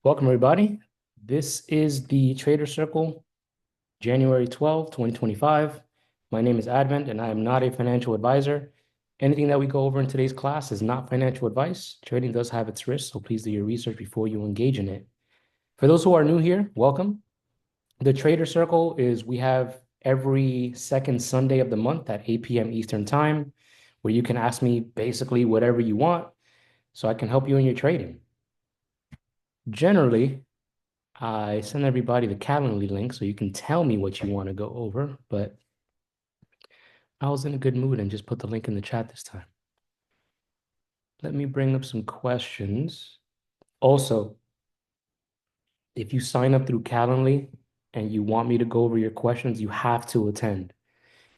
Welcome, everybody. This is the Trader Circle, January 12th, 2025. My name is Advent, and I am not a financial advisor. Anything that we go over in today's class is not financial advice. Trading does have its risks, so please do your research before you engage in it. For those who are new here, welcome. The Trader Circle is we have every second Sunday of the month at 8 p.m. Eastern Time, where you can ask me basically whatever you want so I can help you in your trading. Generally, I send everybody the Calendly link so you can tell me what you want to go over, but I was in a good mood and just put the link in the chat this time. Let me bring up some questions. Also, if you sign up through Calendly and you want me to go over your questions, you have to attend.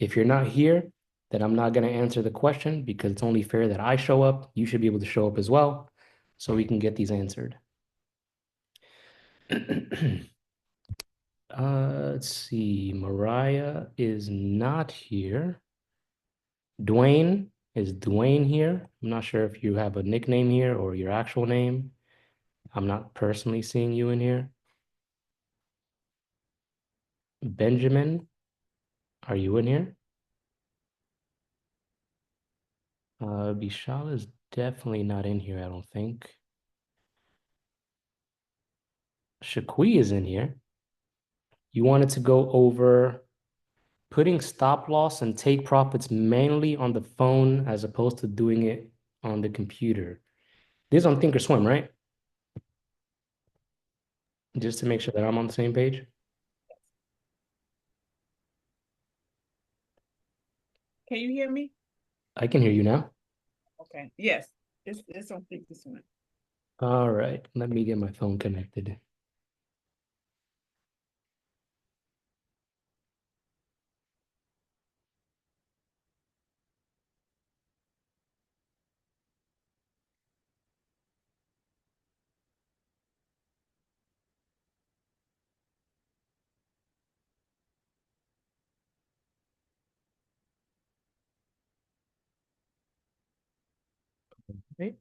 If you're not here, then I'm not going to answer the question because it's only fair that I show up. You should be able to show up as well so we can get these answered. Let's see. Mariah is not here. Dwayne, is Dwayne here? I'm not sure if you have a nickname here or your actual name. I'm not personally seeing you in here. Benjamin, are you in here? Vishal is definitely not in here, I don't think. Shaqui is in here. You wanted to go over putting stop loss and take profits mainly on the phone as opposed to doing it on the computer. This is on Thinkorswim, right? Just to make sure that I'm on the same page. Can you hear me? I can hear you now. Okay. Yes. It's on this one. All right, let me get my phone connected. Right.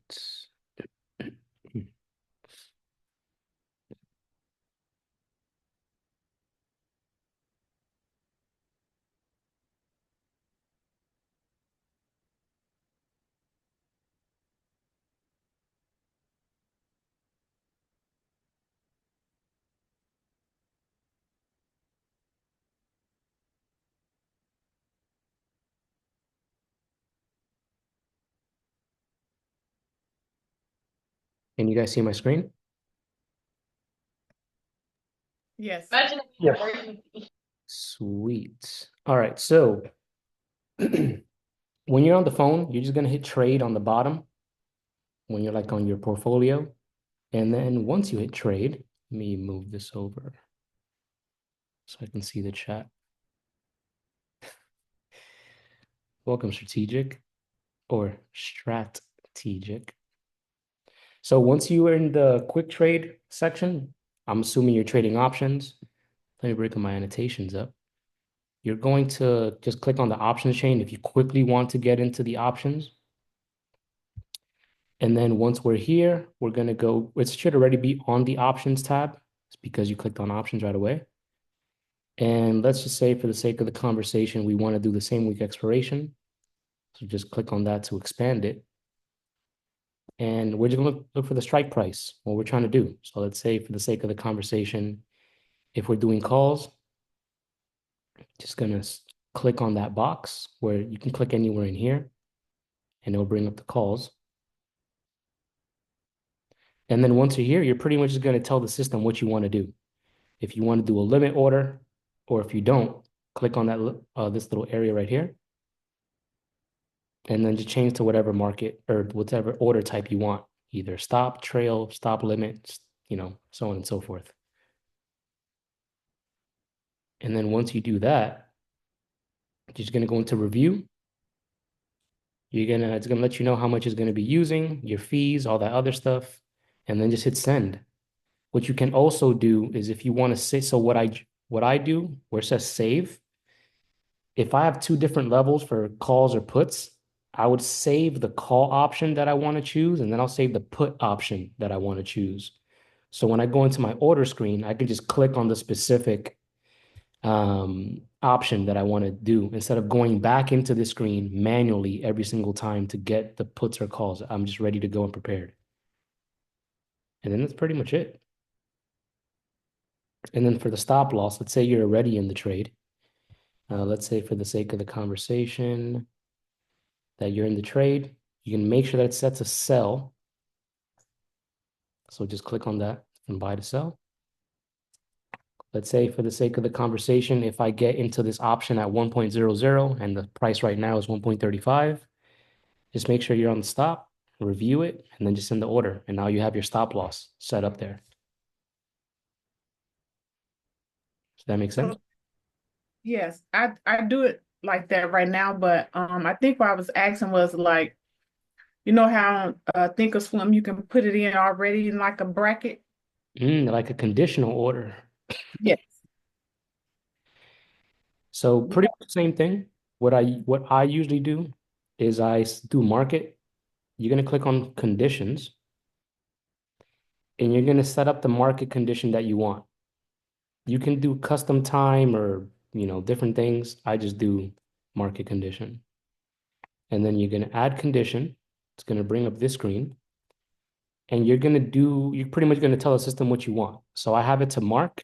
Can you guys see my screen? Yes. Yes. Sweet. All right, so when you're on the phone, you're just gonna hit trade on the bottom when you're like on your portfolio. And then once you hit trade, let me move this over so I can see the chat. Welcome, strategic or strategic. So once you are in the quick trade section, I'm assuming you're trading options. Let me break my annotations up. You're going to just click on the options chain if you quickly want to get into the options. And then once we're here, we're going to go, it should already be on the options tab. It's because you clicked on options right away. And let's just say for the sake of the conversation, we want to do the same week expiration. So just click on that to expand it. And we're just going to look for the strike price, what we're trying to do. So let's say for the sake of the conversation, if we're doing calls, just going to click on that box where you can click anywhere in here and it'll bring up the calls. And then once you're here, you're pretty much just going to tell the system what you want to do. If you want to do a limit order, or if you don't, click on that this little area right here. And then just change to whatever market or whatever order type you want, either stop, trail, stop limit, so on and so forth. And then once you do that, you're just going to go into review. It's going to let you know how much it's going to be using, your fees, all that other stuff, and then just hit send. What you can also do is if you want to say, so what I do where it says save, if I have two different levels for calls or puts, I would save the call option that I want to choose, and then I'll save the put option that I want to choose. So when I go into my order screen, I can just click on the specific option that I want to do instead of going back into the screen manually every single time to get the puts or calls. I'm just ready to go and prepared. And then that's pretty much it. And then for the stop loss, let's say you're already in the trade. Let's say for the sake of the conversation that you're in the trade, you can make sure that it's set to sell. So just click on that and buy to sell. Let's say for the sake of the conversation, if I get into this option at 1.00 and the price right now is 1.35, just make sure you're on the stop, review it, and then just send the order. And now you have your stop loss set up there. Does that make sense? So yes, I do it like that right now, but I think what I was asking was like, you know how Thinkorswim you can put it in already in like a bracket? Like a conditional order. Yes. So Yeah. pretty much the same thing. What I usually do is do market. You're gonna click on conditions and you're gonna set up the market condition that you want. You can do custom time or different things. I just do market condition. And then you're gonna add condition. It's gonna bring up this screen. And you're pretty much gonna tell the system what you want. So I have it to mark.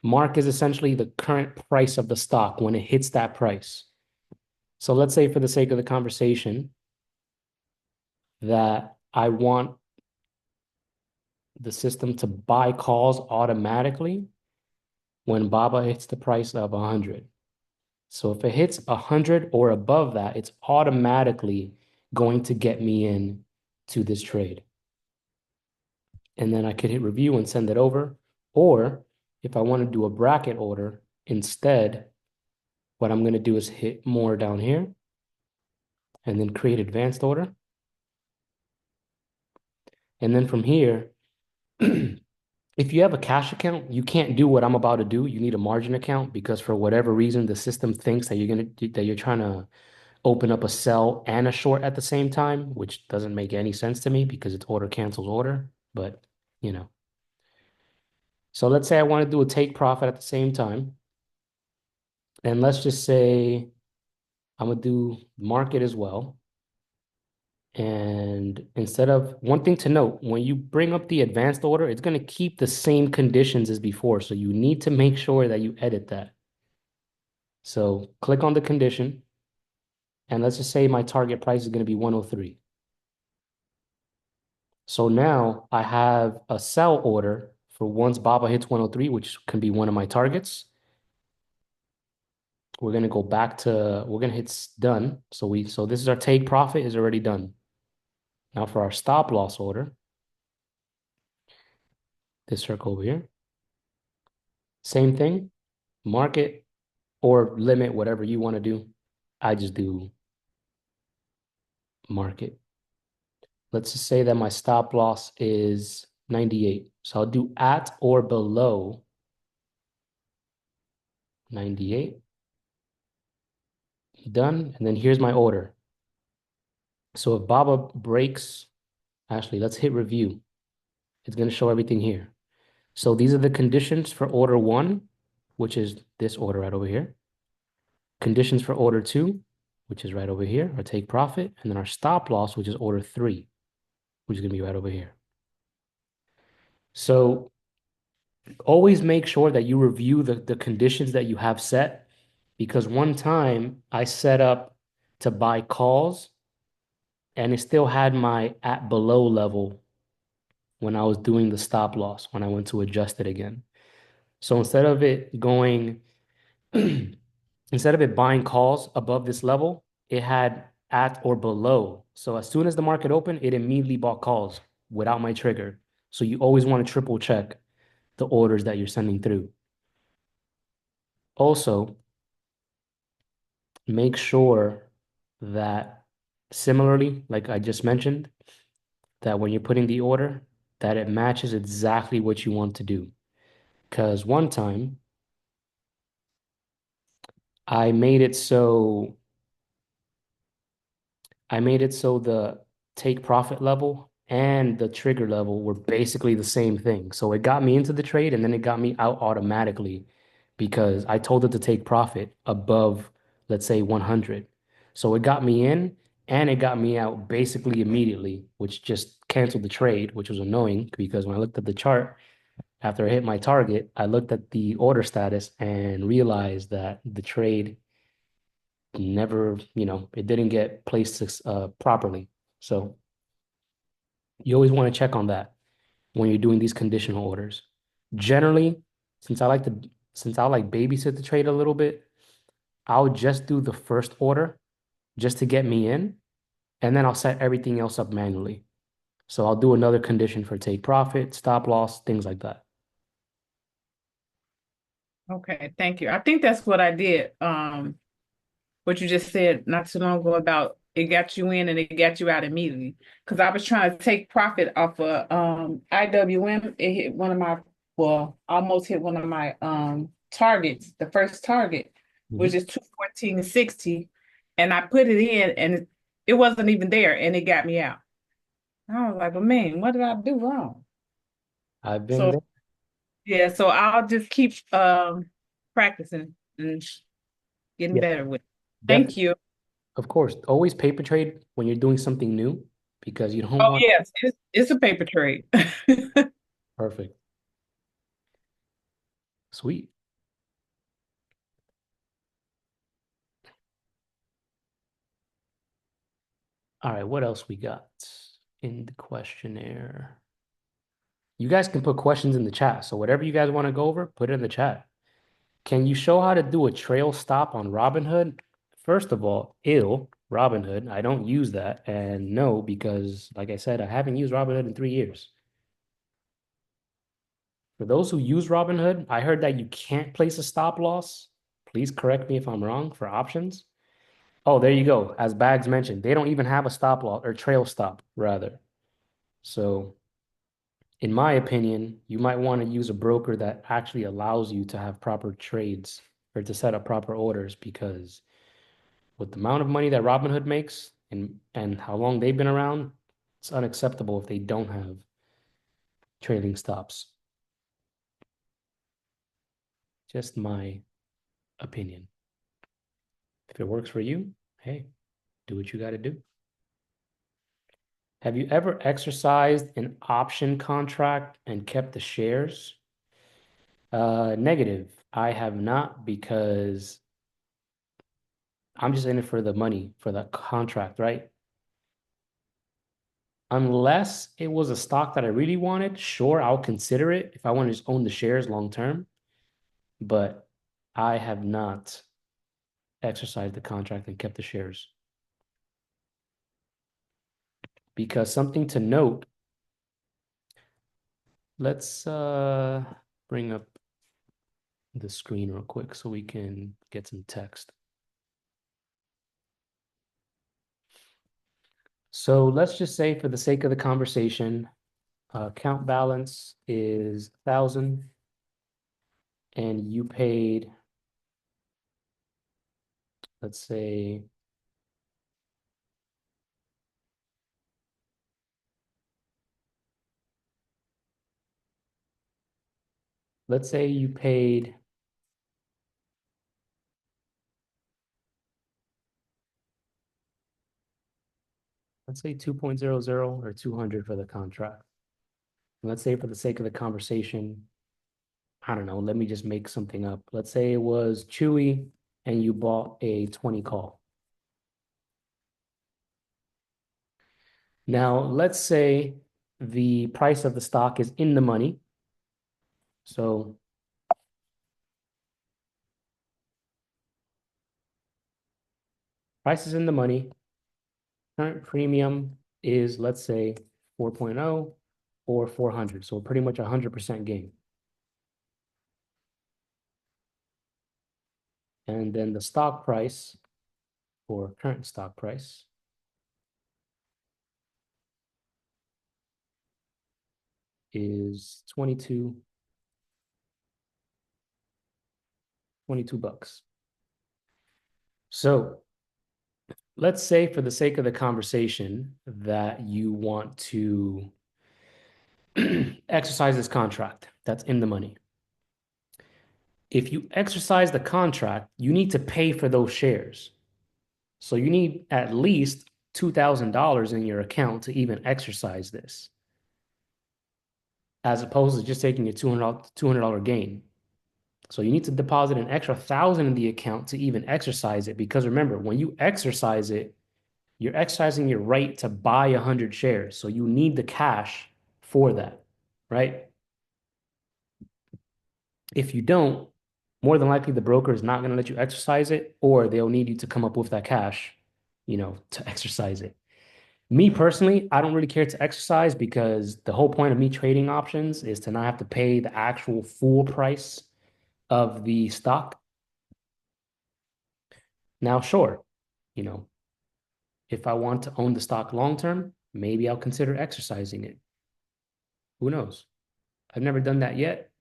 Mark is essentially the current price of the stock when it hits that price. So let's say for the sake of the conversation that I want the system to buy calls automatically when Baba hits the price of 100. So if it hits 100 or above that, it's automatically going to get me in to this trade. And then I could hit review and send it over. Or if I want to do a bracket order instead, what I'm going to do is hit more down here and then create advanced order. And then from here, if you have a cash account, you can't do what I'm about to do. You need a margin account because for whatever reason, the system thinks that you're trying to open up a sell and a short at the same time, which doesn't make any sense to me because it's order cancels order. But you know, so let's say I want to do a take profit at the same time, and let's just say I'm gonna do market as well. And instead of one thing to note, when you bring up the advanced order, it's going to keep the same conditions as before. So you need to make sure that you edit that. So click on the condition, and let's just say my target price is going to be 103. So now I have a sell order for once Baba hits 103, which can be one of my targets. We're going to go back to, we're going to hit done. So this is our take profit is already done. Now for our stop loss order, this circle over here, same thing, market or limit, whatever you want to do. I just do market. Let's just say that my stop loss is 98. So I'll do at or below 98. Done. And then here's my order. So if Baba breaks, actually, let's hit review. It's going to show everything here. So these are the conditions for order one, which is this order right over here. Conditions for order two, which is right over here, our take profit. And then our stop loss, which is order three, which is going to be right over here. So always make sure that you review the conditions that you have set because one time I set up to buy calls and it still had my at below level when I was doing the stop loss when I went to adjust it again. So instead of it going, instead of it buying calls above this level, it had at or below. So as soon as the market opened, it immediately bought calls without my trigger. So you always want to triple check the orders that you're sending through. Also, make sure that similarly, like I just mentioned, that when you're putting the order, that it matches exactly what you want to do. Because one time I made it so the take profit level and the trigger level were basically the same thing. So it got me into the trade and then it got me out automatically because I told it to take profit above, let's say, 100. So it got me in and it got me out basically immediately, which just canceled the trade, which was annoying because when I looked at the chart after I hit my target, I looked at the order status and realized that the trade never, it didn't get placed properly. So you always want to check on that when you're doing these conditional orders. Generally, since I like to since I like babysit the trade a little bit, I'll just do the first order just to get me in, and then I'll set everything else up manually. So I'll do another condition for take profit, stop loss, things like that. Okay, thank you. I think that's what I did. What you just said not too long ago about it got you in and it got you out immediately. Because I was trying to take profit off of IWM. It hit one of my, well, almost hit one of my targets, the first target, which Mhm. is 214.60. And I put it in and it wasn't even there and it got me out. I was like, but man, what did I do wrong? I've been So there. yeah, so I'll just keep practicing and getting Yeah, better with it. Thank definitely. you. Of course, always paper trade when you're doing something new because you don't Oh want yes, it's a paper trade. perfect. Sweet. All right, what else we got in the questionnaire? You guys can put questions in the chat. So whatever you guys want to go over, put it in the chat. Can you show how to do a trail stop on Robinhood? First of all, ill Robinhood. I don't use that. And no, because like I said, I haven't used Robinhood in 3 years. For those who use Robinhood, I heard that you can't place a stop loss. Please correct me if I'm wrong for options. Oh, there you go. As Bags mentioned, they don't even have a stop loss or trail stop, rather. So in my opinion, you might want to use a broker that actually allows you to have proper trades or to set up proper orders because with the amount of money that Robinhood makes and how long they've been around, it's unacceptable if they don't have trading stops. Just my opinion. If it works for you, hey, do what you got to do. Have you ever exercised an option contract and kept the shares? Negative. I have not because I'm just in it for the money for the contract, right? Unless it was a stock that I really wanted, sure, I'll consider it if I want to just own the shares long term. But I have not exercised the contract and kept the shares. Because something to note, let's bring up the screen real quick so we can get some text. So let's just say for the sake of the conversation, account balance is 1,000 and you paid, let's say, you paid, let's say 2.00 or 200 for the contract. And let's say for the sake of the conversation, I don't know, let me just make something up. Let's say it was Chewy and you bought a 20 call. Now, let's say the price of the stock is in the money. So price is in the money. Current premium is, let's say, 4.0 or 400. So pretty much 100% gain. And then the stock price or current stock price is 22 bucks. So let's say for the sake of the conversation that you want to exercise this contract that's in the money. If you exercise the contract, you need to pay for those shares. So you need at least $2,000 in your account to even exercise this, as opposed to just taking a $200 gain. So you need to deposit an extra 1,000 in the account to even exercise it. Because remember, when you exercise it, you're exercising your right to buy 100 shares. So you need the cash for that, right? If you don't, more than likely the broker is not going to let you exercise it, or they'll need you to come up with that cash, to exercise it. Me personally, I don't really care to exercise because the whole point of me trading options is to not have to pay the actual full price of the stock. Now, sure, you know, if I want to own the stock long term, maybe I'll consider exercising it. Who knows? I've never done that yet,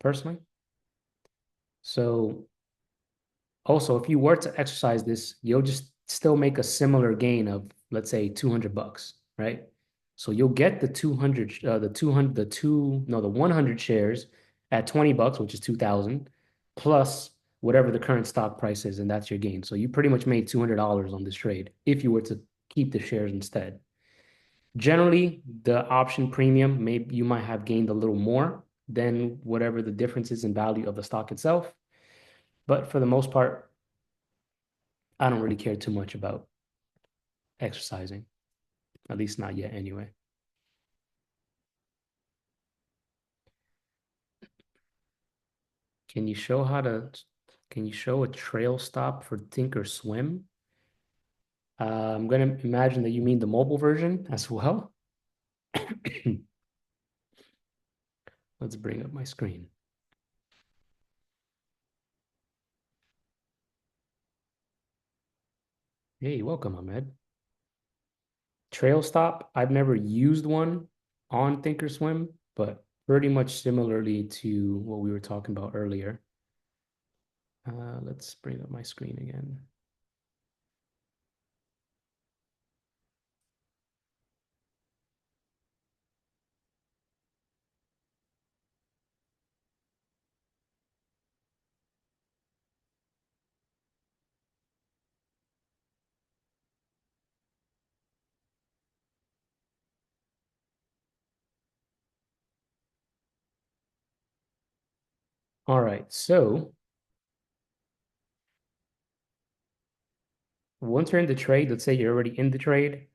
personally. So also, if you were to exercise this, you'll just still make a similar gain of, let's say, $200, right? So you'll get the 200, the 200, the two, no, the 100 shares at $20, which is 2,000, plus whatever the current stock price is, and that's your gain. So you pretty much made $200 on this trade if you were to keep the shares instead. Generally, the option premium, maybe you might have gained a little more than whatever the difference is in value of the stock itself. But for the most part, I don't really care too much about exercising, at least not yet anyway. Can you show how to, can you show a trail stop for Thinkorswim? I'm going to imagine that you mean the mobile version as well. Let's bring up my screen. Hey, welcome, Ahmed. Trail stop, I've never used one on Thinkorswim, but pretty much similarly to what we were talking about earlier. Let's bring up my screen again. All right, so once you're in the trade, let's say you're already in the trade,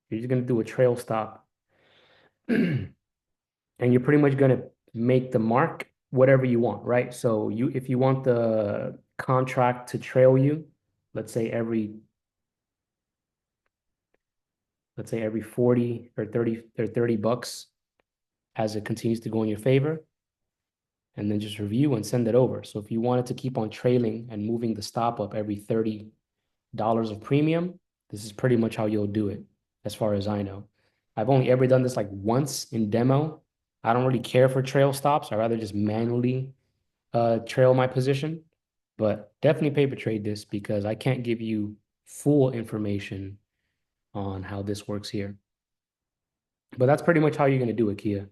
you're just going to do a trail stop. And you're pretty much going to make the mark whatever you want, right? So if you want the contract to trail you, let's say every let's say every 40 or 30 bucks as it continues to go in your favor, and then just review and send it over. So if you wanted to keep on trailing and moving the stop up every $30 of premium, this is pretty much how you'll do it, as far as I know. I've only ever done this like once in demo. I don't really care for trail stops. I rather just manually trail my position, but definitely paper trade this because I can't give you full information on how this works here. But that's pretty much how you're going to do it, Kia.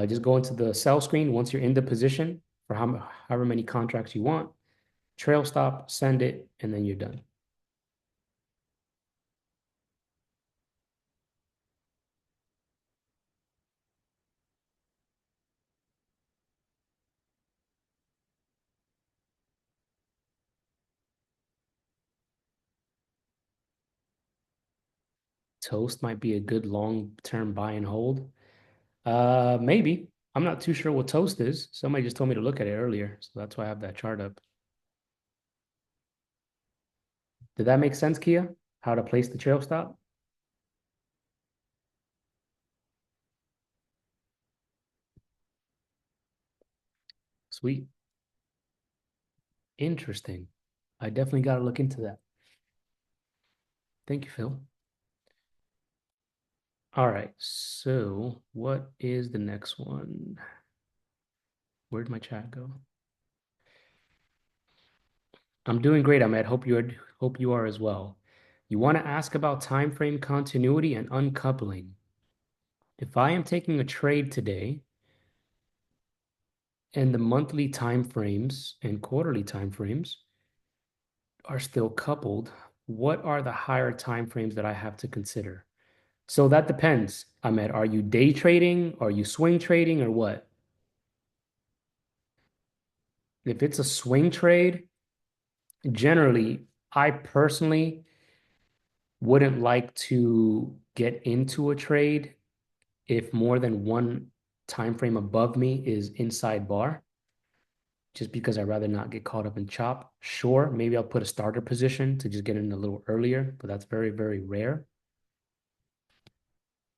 Just go into the sell screen once you're in the position for however many contracts you want, trail stop, send it, and then you're done. Toast might be a good long-term buy and hold. Maybe. I'm not too sure what toast is. Somebody just told me to look at it earlier, so that's why I have that chart up. Did that make sense, Kia? How to place the trail stop? Sweet. Interesting. I definitely got to look into that. Thank you, Phil. All right. So, what is the next one? Where'd my chat go? I'm doing great, Ahmed. Hope you are as well. You want to ask about time frame continuity and uncoupling. If I am taking a trade today and the monthly time frames and quarterly time frames are still coupled, what are the higher time frames that I have to consider? So that depends, Ahmed. Are you day trading? Are you swing trading or what? If it's a swing trade, generally, I personally wouldn't like to get into a trade if more than one time frame above me is inside bar, just because I'd rather not get caught up in chop. Sure, maybe I'll put a starter position to just get in a little earlier, but that's very, very rare.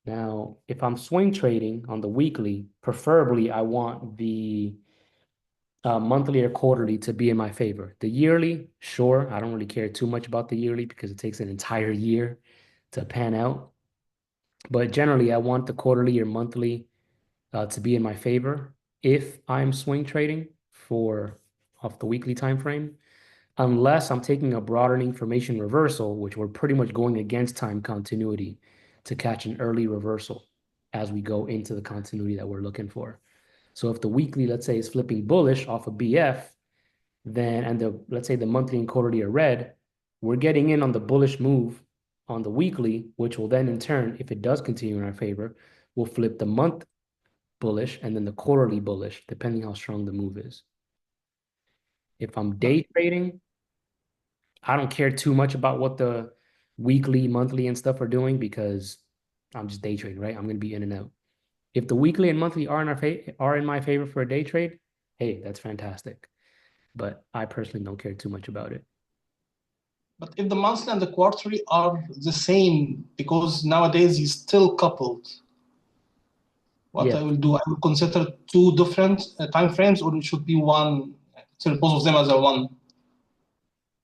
Now, if I'm swing trading on the weekly, preferably I want the monthly or quarterly to be in my favor. The yearly, sure, I don't really care too much about the yearly because it takes an entire year to pan out. But generally, I want the quarterly or monthly to be in my favor if I'm swing trading for off the weekly time frame, unless I'm taking a broadening formation reversal, which we're pretty much going against time continuity to catch an early reversal as we go into the continuity that we're looking for. So if the weekly, let's say, is flipping bullish off of BF, then and the let's say the monthly and quarterly are red, we're getting in on the bullish move on the weekly, which will then in turn, if it does continue in our favor, will flip the month bullish and then the quarterly bullish, depending how strong the move is. If I'm But day trading, I don't care too much about what the weekly, monthly, and stuff are doing because I'm just day trading, right? I'm going to be in and out. If the weekly and monthly are in my favor for a day trade, hey, that's fantastic. But I personally don't care too much about it. but if the monthly and the quarterly are the same, because nowadays it's still coupled, what Yeah. I will do, I will consider two different time frames, or it should be one, consider both of them as a one.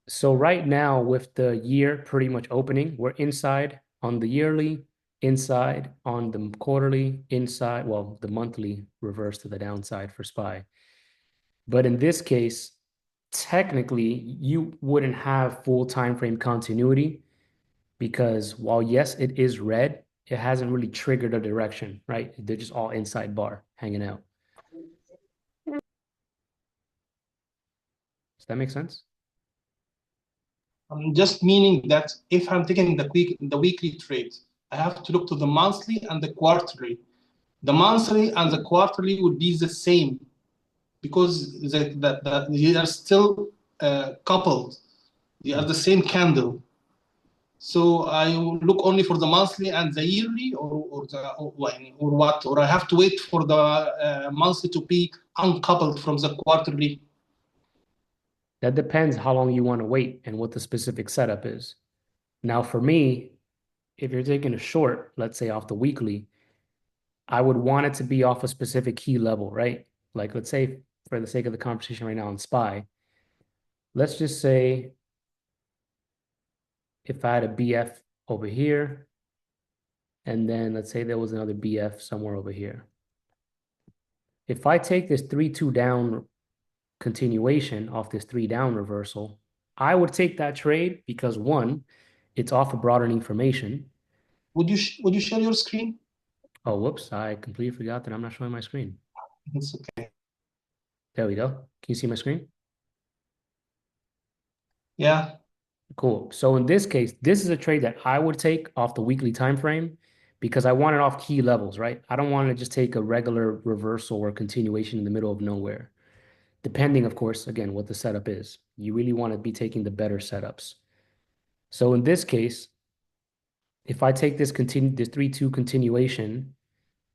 So right now, with the year pretty much opening, we're inside on the yearly, inside on the quarterly, inside, well, the monthly reverse to the downside for SPY. But in this case, technically, you wouldn't have full time frame continuity because while yes, it is red, it hasn't really triggered a direction, right? They're just all inside bar hanging out. Does that make sense? I'm just meaning that if I'm taking the weekly trade, I have to look to the monthly and the quarterly. The monthly and the quarterly would be the same because they are still coupled. They are Mm. the same candle. So I will look only for the monthly and the yearly, or what? Or I have to wait for the monthly to be uncoupled from the quarterly. That depends how long you want to wait and what the specific setup is. Now, for me, if you're taking a short, let's say off the weekly, I would want it to be off a specific key level, right? Like, let's say for the sake of the conversation right now on SPY, let's just say if I had a BF over here, and then let's say there was another BF somewhere over here. If I take this 3-2 down continuation off this 3 down reversal, I would take that trade because one, it's off a broadening formation. Would you share your screen? Oh, whoops, I completely forgot that I'm not showing my screen. It's okay. There we go. Can you see my screen? Yeah. Cool. So in this case, this is a trade that I would take off the weekly time frame because I want it off key levels, right? I don't want to just take a regular reversal or continuation in the middle of nowhere. Depending, of course, again, what the setup is. You really want to be taking the better setups. So in this case, if I take this 3-2 continuation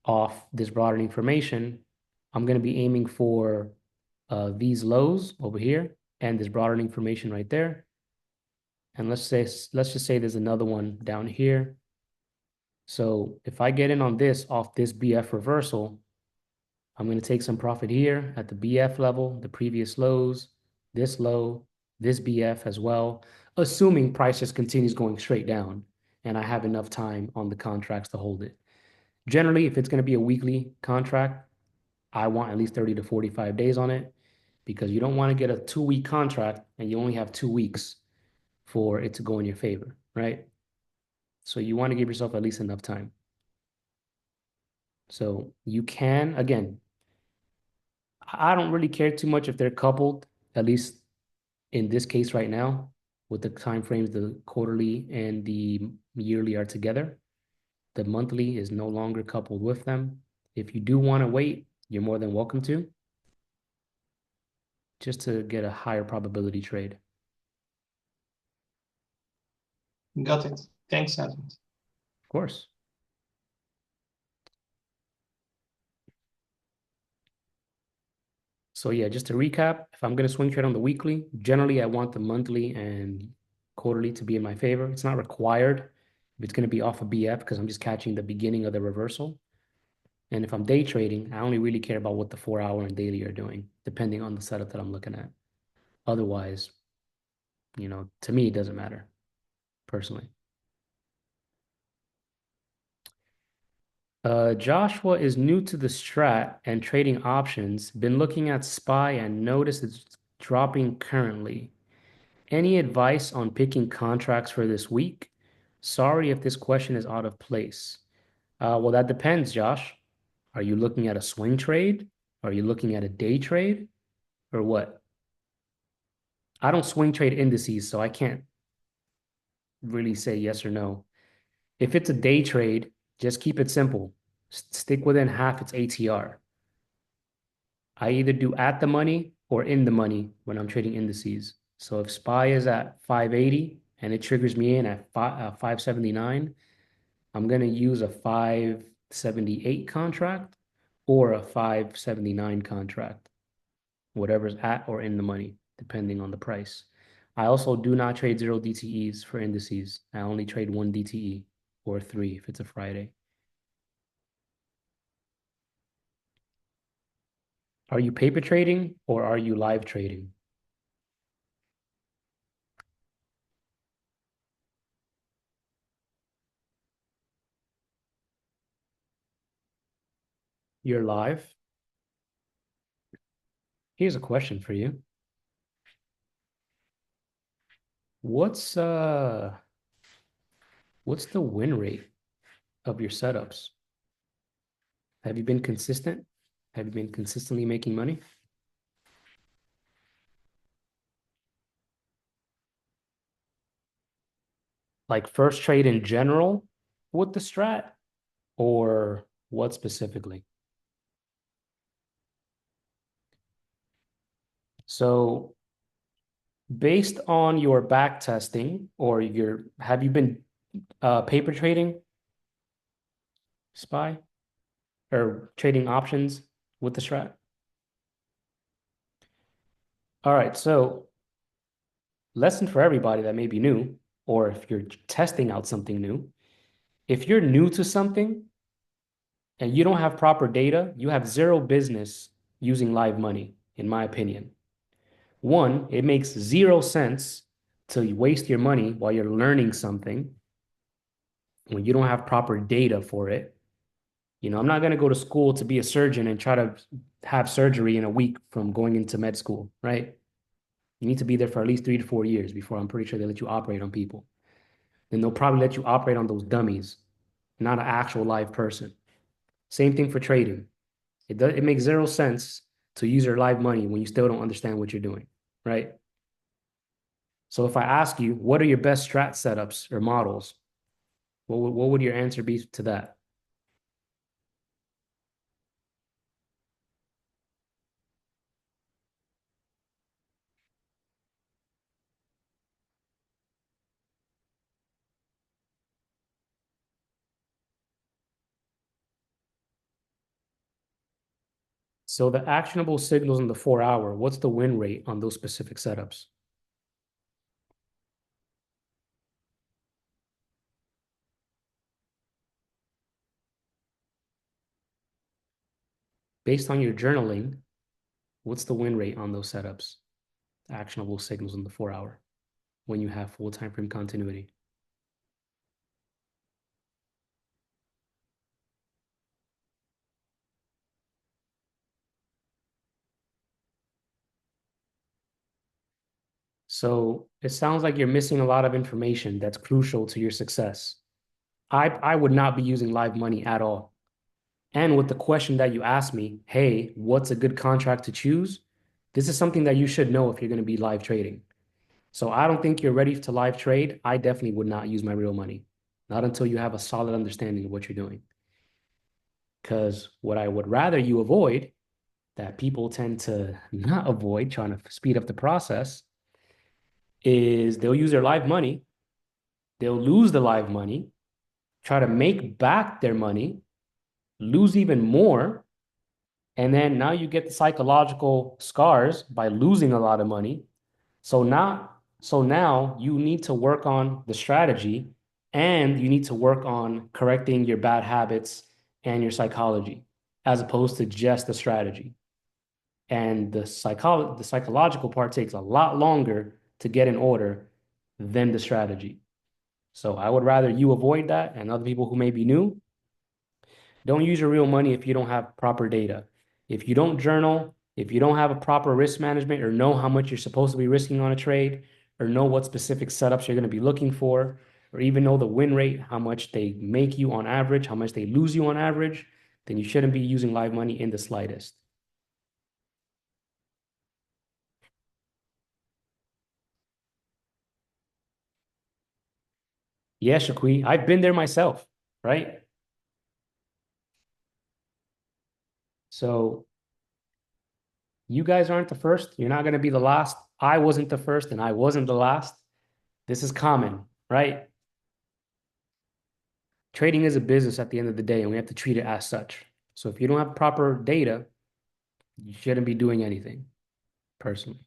off this broadening formation, I'm going to be aiming for these lows over here and this broadening formation right there. And let's just say there's another one down here. So if I get in on this off this BF reversal, I'm going to take some profit here at the BF level, the previous lows, this low, this BF as well, assuming price just continues going straight down and I have enough time on the contracts to hold it. Generally, if it's going to be a weekly contract, I want at least 30 to 45 days on it. because you don't want to get a 2-week contract and you only have 2 weeks for it to go in your favor, right? So you want to give yourself at least enough time. So you can, again, I don't really care too much if they're coupled, at least in this case right now, with the time frames, the quarterly and the yearly are together. The monthly is no longer coupled with them. If you do want to wait, you're more than welcome to, just to get a higher probability trade. Got it. Thanks, Anthony. Of course. So yeah, just to recap, if I'm going to swing trade on the weekly, generally I want the monthly and quarterly to be in my favor. It's not required if it's going to be off a BF because I'm just catching the beginning of the reversal. And if I'm day trading, I only really care about what the 4-hour and daily are doing, depending on the setup that I'm looking at. Otherwise, to me, it doesn't matter personally. Joshua is new to the strat and trading options, been looking at SPY and noticed it's dropping currently. Any advice on picking contracts for this week? Sorry if this question is out of place. Well, that depends, Josh. Are you looking at a swing trade? Are you looking at a day trade? Or what? I don't swing trade indices, so I can't really say yes or no. If it's a day trade, just keep it simple. Stick within half its ATR. I either do at the money or in the money when I'm trading indices. So if SPY is at 580 and it triggers me in at 579, I'm going to use a 578 contract or a 579 contract, whatever's at or in the money, depending on the price. I also do not trade 0 DTEs for indices. I only trade 1 DTE or 3 if it's a Friday. Are you paper trading or are you live trading? You're live. Here's a question for you. What's the win rate of your setups? Have you been consistent? Have you been consistently making money? Like first trade in general with the strat or what specifically? So based on your back testing or have you been paper trading SPY or trading options with the strat? All right, so lesson for everybody that may be new, or if you're testing out something new, if you're new to something and you don't have proper data, you have zero business using live money, in my opinion. One, it makes zero sense to waste your money while you're learning something when you don't have proper data for it. I'm not going to go to school to be a surgeon and try to have surgery in a week from going into med school, right? You need to be there for at least 3 to 4 years before I'm pretty sure they let you operate on people. Then they'll probably let you operate on those dummies, not an actual live person. Same thing for trading. It makes zero sense to use your live money when you still don't understand what you're doing, right? So if I ask you, what are your best strat setups or models? What would your answer be to that? So the actionable signals in the 4-hour, what's the win rate on those specific setups? Based on your journaling, what's the win rate on those setups? Actionable signals in the 4-hour when you have full time frame continuity. So it sounds like you're missing a lot of information that's crucial to your success. I would not be using live money at all. And with the question that you asked me, hey, what's a good contract to choose? This is something that you should know if you're going to be live trading. So I don't think you're ready to live trade. I definitely would not use my real money, not until you have a solid understanding of what you're doing. Because what I would rather you avoid, that people tend to not avoid, trying to speed up the process, is they'll use their live money, they'll lose the live money, try to make back their money, lose even more, and then now you get the psychological scars by losing a lot of money. So now you need to work on the strategy and you need to work on correcting your bad habits and your psychology as opposed to just the strategy. And the psychological part takes a lot longer to get in order than the strategy. So I would rather you avoid that, and other people who may be new, don't use your real money if you don't have proper data. If you don't journal, if you don't have a proper risk management or know how much you're supposed to be risking on a trade, or know what specific setups you're going to be looking for, or even know the win rate, how much they make you on average, how much they lose you on average, then you shouldn't be using live money in the slightest. Yeah, Shaqui, I've been there myself, right? So you guys aren't the first. You're not going to be the last. I wasn't the first and I wasn't the last. This is common, right? Trading is a business at the end of the day, and we have to treat it as such. So if you don't have proper data, you shouldn't be doing anything, personally.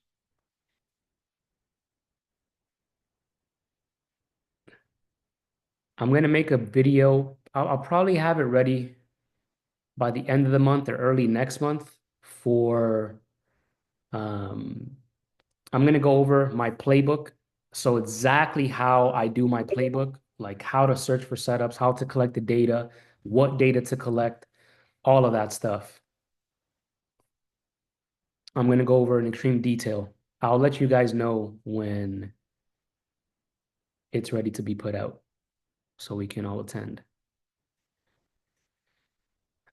I'm going to make a video. I'll probably have it ready by the end of the month or early next month for um, I'm going to go over my playbook. So exactly how I do my playbook, like how to search for setups, how to collect the data, what data to collect, all of that stuff. I'm going to go over in extreme detail. I'll let you guys know when it's ready to be put out so we can all attend.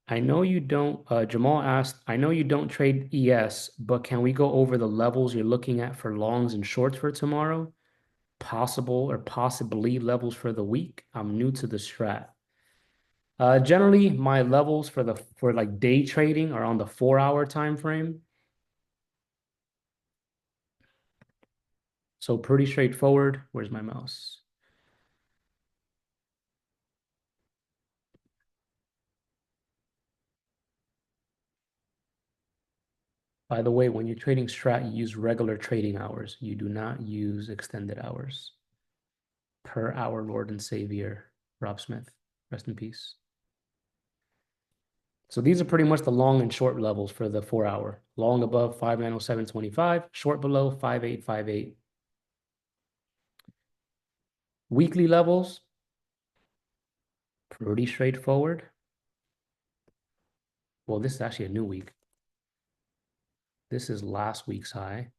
I know you don't, Jamal asked, I know you don't trade ES, but can we go over the levels you're looking at for longs and shorts for tomorrow? Possible or possibly levels for the week? I'm new to the strat. Generally, my levels for like day trading are on the 4 hour time frame. So pretty straightforward. Where's my mouse? By the way, when you're trading strat, you use regular trading hours. You do not use extended hours. Per hour, Lord and Savior, Rob Smith. Rest in peace. So these are pretty much the long and short levels for the 4 hour. Long above 597.25, short below 5858. Weekly levels, pretty straightforward. Well, this is actually a new week. This is last week's high,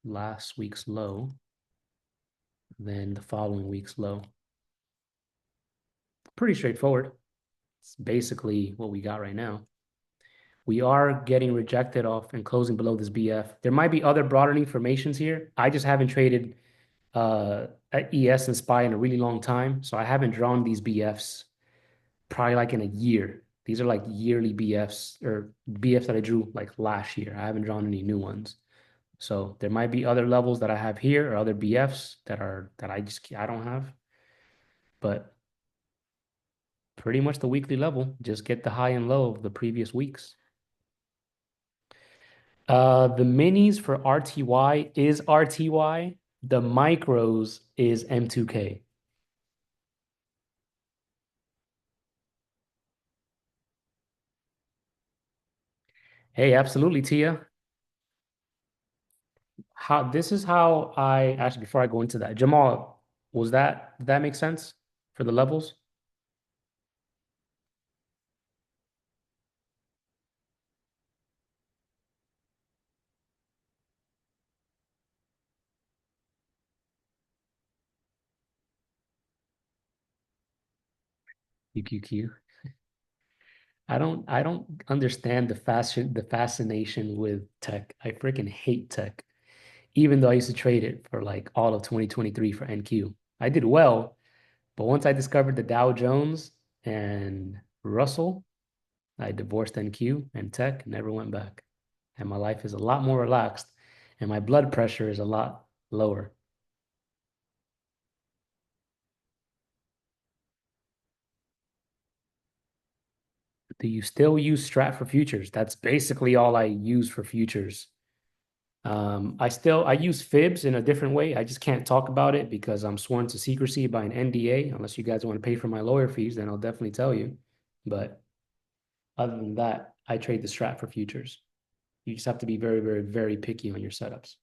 last week's low, then the following week's low. Pretty straightforward. It's basically what we got right now. We are getting rejected off and closing below this BF. There might be other broadening formations here. I just haven't traded at ES and SPY in a really long time, so I haven't drawn these BFs probably like in a year. These are like yearly BFs or BFs that I drew like last year. I haven't drawn any new ones. So there might be other levels that I have here or other BFs that I don't have. But pretty much the weekly level, just get the high and low of the previous weeks. The minis for RTY is RTY. The micros is M2K. Hey, absolutely, Tia. This is how I actually before I go into that, Jamal, did that make sense for the levels? QQQ. I don't understand the fascination with tech. I freaking hate tech. Even though I used to trade it for like all of 2023 for NQ. I did well, but once I discovered the Dow Jones and Russell, I divorced NQ and tech, never went back. And my life is a lot more relaxed and my blood pressure is a lot lower. Do you still use Strat for futures? That's basically all I use for futures. I use fibs in a different way. I just can't talk about it because I'm sworn to secrecy by an NDA. Unless you guys want to pay for my lawyer fees, then I'll definitely tell you. But other than that, I trade the Strat for futures. You just have to be very, very, very picky on your setups.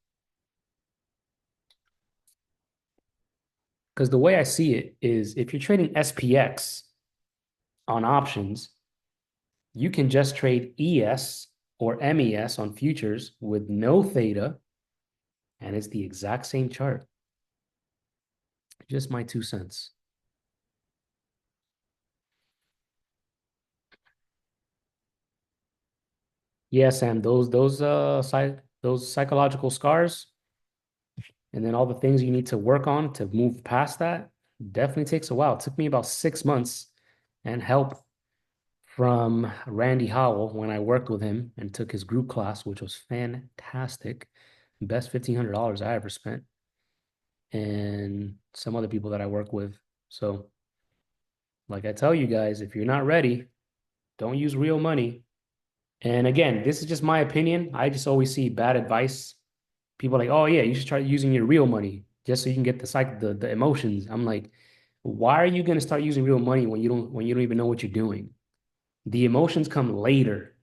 Because the way I see it is if you're trading SPX on options, you can just trade ES or MES on futures with no theta, and it's the exact same chart. Just my 2 cents. Yeah, Sam, those psychological scars and then all the things you need to work on to move past that definitely takes a while. It took me about 6 months and help from Randy Howell when I worked with him and took his group class, which was fantastic. Best $1,500 I ever spent. And some other people that I work with. So, like I tell you guys, if you're not ready, don't use real money. And again, this is just my opinion. I just always see bad advice. People are like, oh yeah, you should try using your real money just so you can get the emotions. I'm like, why are you gonna start using real money when you don't even know what you're doing? The emotions come later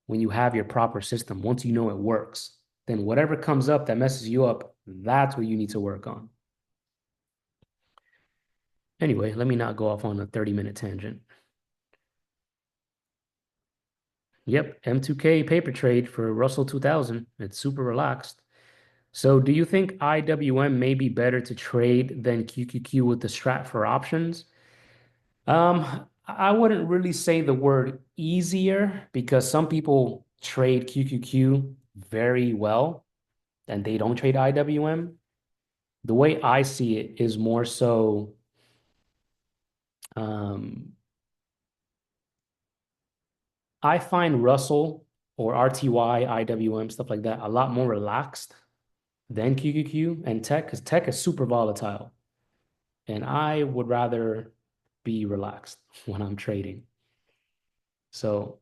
when you have your proper system. Once you know it works, then whatever comes up that messes you up, that's what you need to work on. Anyway, let me not go off on a 30-minute tangent. Yep, M2K paper trade for Russell 2000. It's super relaxed. So do you think IWM may be better to trade than QQQ with the strat for options? I wouldn't really say the word easier because some people trade QQQ very well and they don't trade IWM. The way I see it is more so um, I find Russell or RTY, IWM, stuff like that, a lot more relaxed than QQQ and tech because tech is super volatile. And I would rather be relaxed when I'm trading. So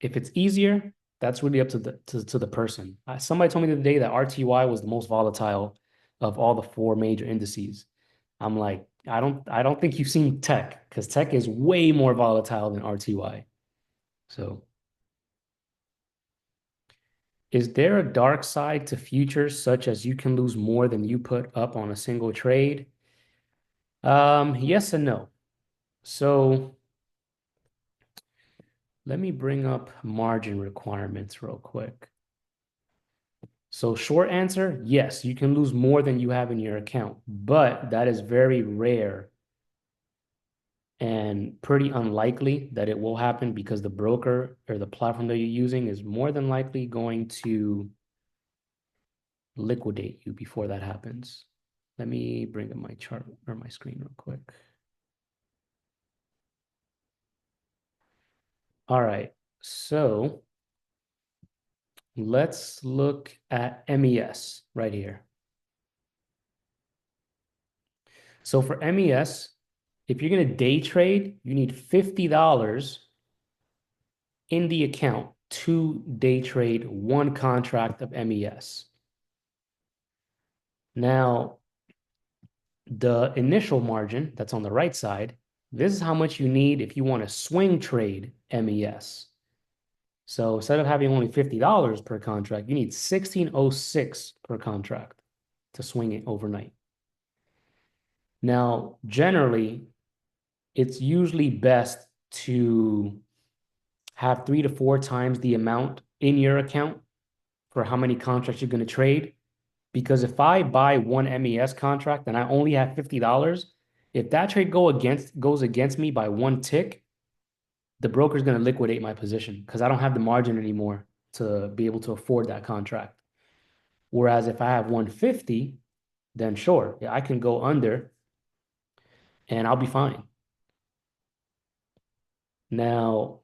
if it's easier, that's really up to the person. Somebody told me the other day that RTY was the most volatile of all the four major indices. I'm like, I don't think you've seen tech because tech is way more volatile than RTY. So is there a dark side to futures such as you can lose more than you put up on a single trade? Yes and no. So let me bring up margin requirements real quick. So short answer, yes, you can lose more than you have in your account, but that is very rare and pretty unlikely that it will happen because the broker or the platform that you're using is more than likely going to liquidate you before that happens. Let me bring up my chart or my screen real quick. All right, so let's look at MES right here. So for MES, if you're going to day trade, you need $50 in the account to day trade one contract of MES. Now, the initial margin that's on the right side, this is how much you need if you want to swing trade MES. So instead of having only $50 per contract, you need 1606 per contract to swing it overnight. Now, generally, it's usually best to have 3 to 4 times the amount in your account for how many contracts you're going to trade. Because if I buy one MES contract and I only have $50, If that trade goes against me by one tick, the broker's going to liquidate my position because I don't have the margin anymore to be able to afford that contract. Whereas if I have 150, then sure, yeah, I can go under and I'll be fine. Now,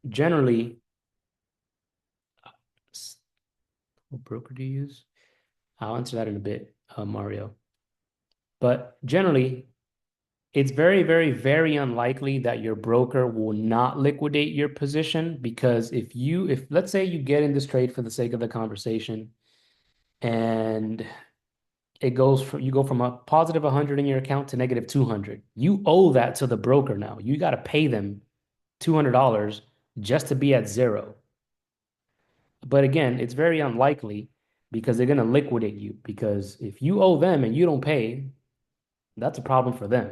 generally, what broker do you use? I'll answer that in a bit, Mario. But generally, it's very, very, very unlikely that your broker will not liquidate your position because if let's say you get in this trade for the sake of the conversation and you go from a positive 100 in your account to negative 200. You owe that to the broker now. You got to pay them $200 just to be at zero. But again, it's very unlikely because they're going to liquidate you because if you owe them and you don't pay, that's a problem for them.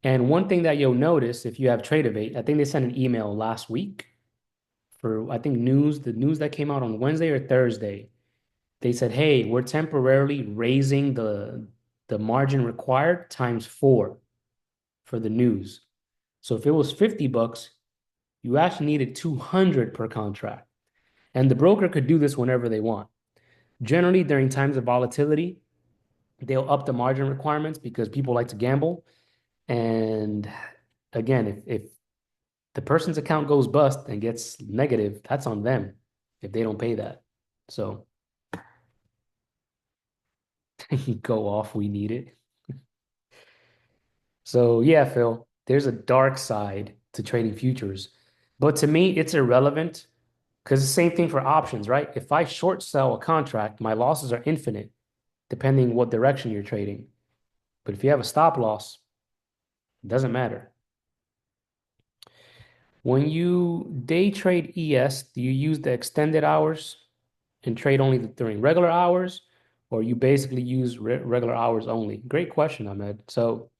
And one thing that you'll notice if you have Tradeovate, I think they sent an email last week for I think the news that came out on Wednesday or Thursday. They said, "Hey, we're temporarily raising the margin required times 4 for the news." So if it was $50, you actually needed 200 per contract. And the broker could do this whenever they want. Generally, during times of volatility, they'll up the margin requirements because people like to gamble. And again, if the person's account goes bust and gets negative, that's on them if they don't pay that. So go off, we need it. So yeah, Phil, there's a dark side to trading futures. But to me, it's irrelevant because the same thing for options, right? If I short sell a contract, my losses are infinite, depending what direction you're trading. But if you have a stop loss, it doesn't matter. When you day trade ES, do you use the extended hours and trade only during regular hours, or you basically use regular hours only? Great question, Ahmed. So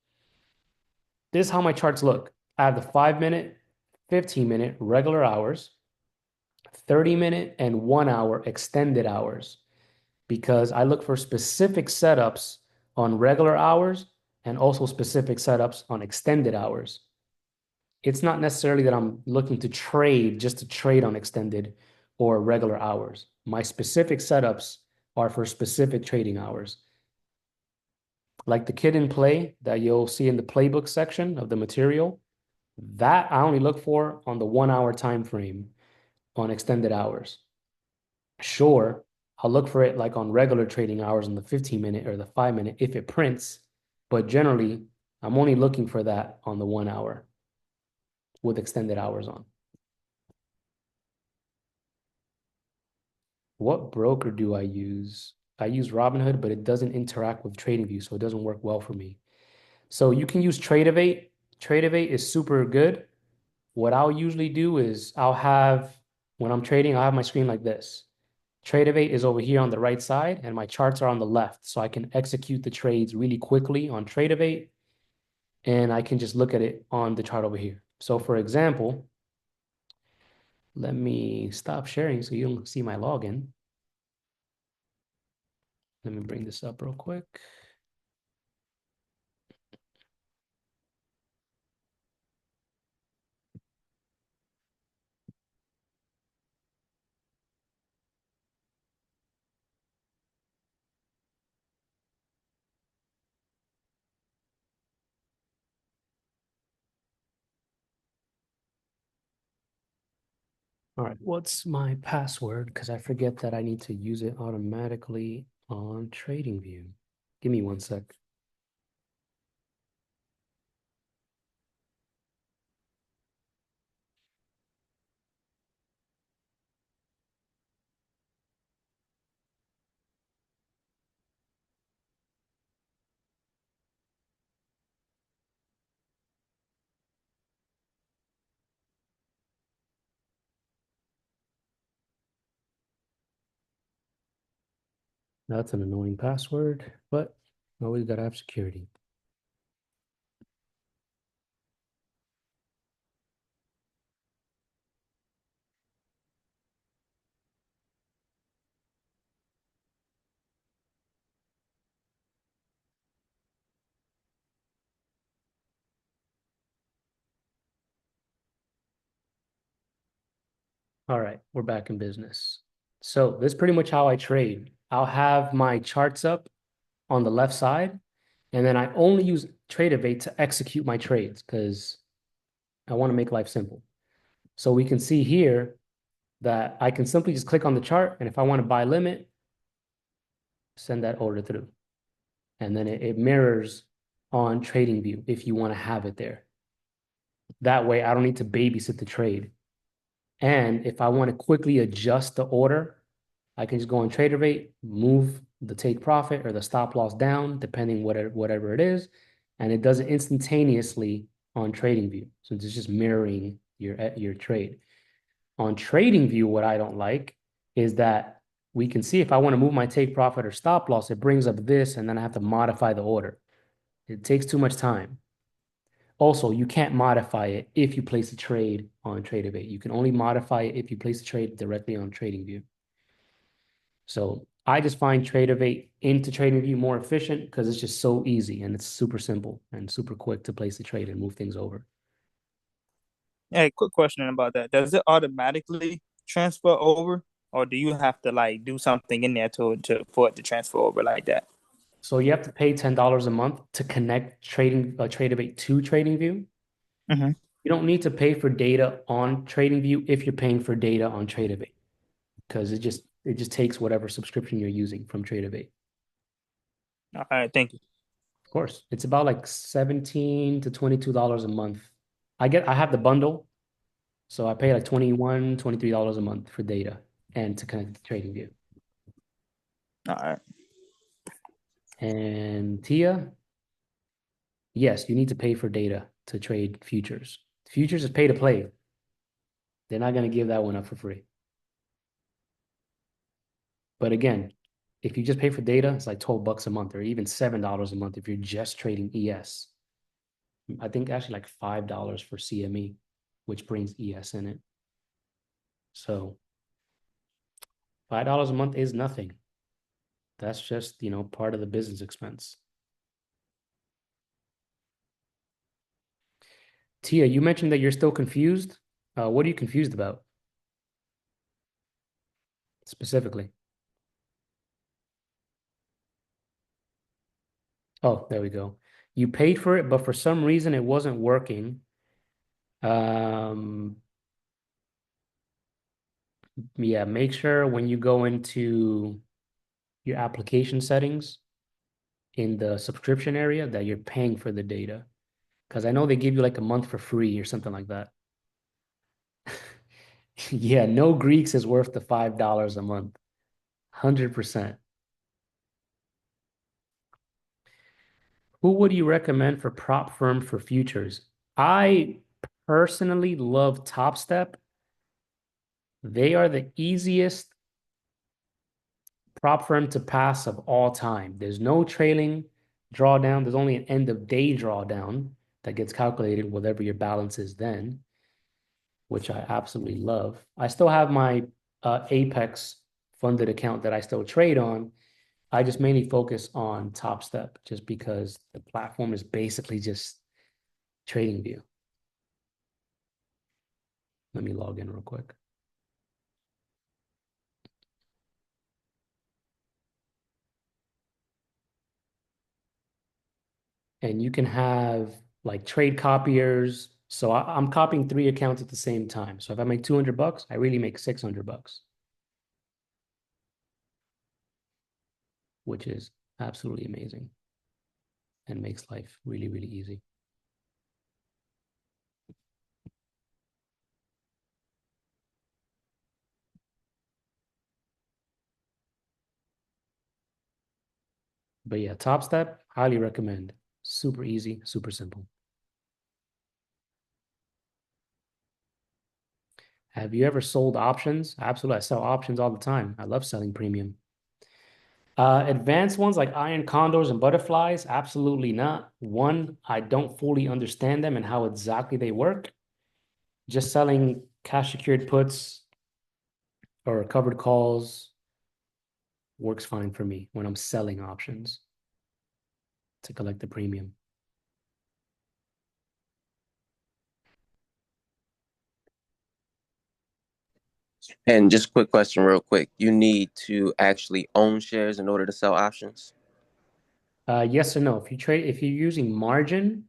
this is how my charts look. I have the 5-minute, 15-minute regular hours, 30-minute, and 1 hour extended hours because I look for specific setups on regular hours and also specific setups on extended hours. It's not necessarily that I'm looking to trade just to trade on extended or regular hours. My specific setups are for specific trading hours. Like the kid in play that you'll see in the playbook section of the material, that I only look for on the 1 hour time frame on extended hours. Sure, I'll look for it like on regular trading hours on the 15-minute or the 5-minute if it prints, but generally I'm only looking for that on the 1 hour with extended hours on. What broker do I use? I use Robinhood, but it doesn't interact with TradingView, so it doesn't work well for me. So you can use Tradeovate. Tradeovate is super good. What I'll usually do is when I'm trading, I'll have my screen like this. Tradeovate is over here on the right side, and my charts are on the left. So I can execute the trades really quickly on Tradeovate, and I can just look at it on the chart over here. So for example, let me stop sharing so you don't see my login. Let me bring this up real quick. All right, what's my password? Because I forget that I need to use it automatically on TradingView. Give me 1 sec. That's an annoying password, but always gotta have security. All right, we're back in business. So this is pretty much how I trade. I'll have my charts up on the left side, and then I only use Tradeovate to execute my trades because I want to make life simple. So we can see here that I can simply just click on the chart, and if I want to buy limit, send that order through. And then it mirrors on TradingView if you want to have it there. That way, I don't need to babysit the trade. And if I want to quickly adjust the order, I can just go on trader rate, move the take profit or the stop loss down, depending whatever it is, and it does it instantaneously on TradingView. So it's just mirroring your trade. On TradingView, what I don't like is that we can see if I want to move my take profit or stop loss, it brings up this, and then I have to modify the order. It takes too much time. Also, you can't modify it if you place a trade on Tradeovate. You can only modify it if you place a trade directly on TradingView. So I just find Tradeovate into TradingView more efficient because it's just so easy and it's super simple and super quick to place the trade and move things over. Hey, quick question about that. Does it automatically transfer over, or do you have to like do something in there to for it to transfer over like that? So you have to pay $10 a month to connect Tradeovate to TradingView. Mm-hmm. You don't need to pay for data on TradingView if you're paying for data on Tradeovate because it just takes whatever subscription you're using from Tradeovate. All right, thank you. Of course, it's about like $17 to $22 a month. I have the bundle, so I pay like $21, $23 a month for data and to connect to TradingView. All right. And Tia, yes, you need to pay for data to trade futures. Futures is pay to play. They're not going to give that one up for free. But again, if you just pay for data, it's like $12 a month or even $7 a month if you're just trading ES. I think actually like $5 for CME, which brings ES in it. So $5 a month is nothing. That's just, part of the business expense. Tia, you mentioned that you're still confused. What are you confused about specifically? Oh, there we go. You paid for it, but for some reason it wasn't working. Um, yeah, make sure when you go into your application settings in the subscription area that you're paying for the data. Because I know they give you like a month for free or something like that. Yeah, no Greeks is worth the $5 a month. 100%. Who would you recommend for prop firm for futures? I personally love Top Step. They are the easiest prop firm to pass of all time. There's no trailing drawdown. There's only an end of day drawdown that gets calculated whatever your balance is then, which I absolutely love. I still have my Apex funded account that I still trade on. I just mainly focus on Top Step just because the platform is basically just TradingView. Let me log in real quick. And you can have like trade copiers. So I'm copying 3 accounts at the same time. So if I make $200, I really make $600, which is absolutely amazing and makes life really, really easy. But yeah, Top Step, highly recommend. Super easy, super simple. Have you ever sold options? Absolutely. I sell options all the time. I love selling premium. Advanced ones like iron condors and butterflies, absolutely not. One, I don't fully understand them and how exactly they work. Just selling cash secured puts or covered calls works fine for me when I'm selling options to collect the premium. And just a quick question, real quick. You need to actually own shares in order to sell options? Yes or no? If you're using margin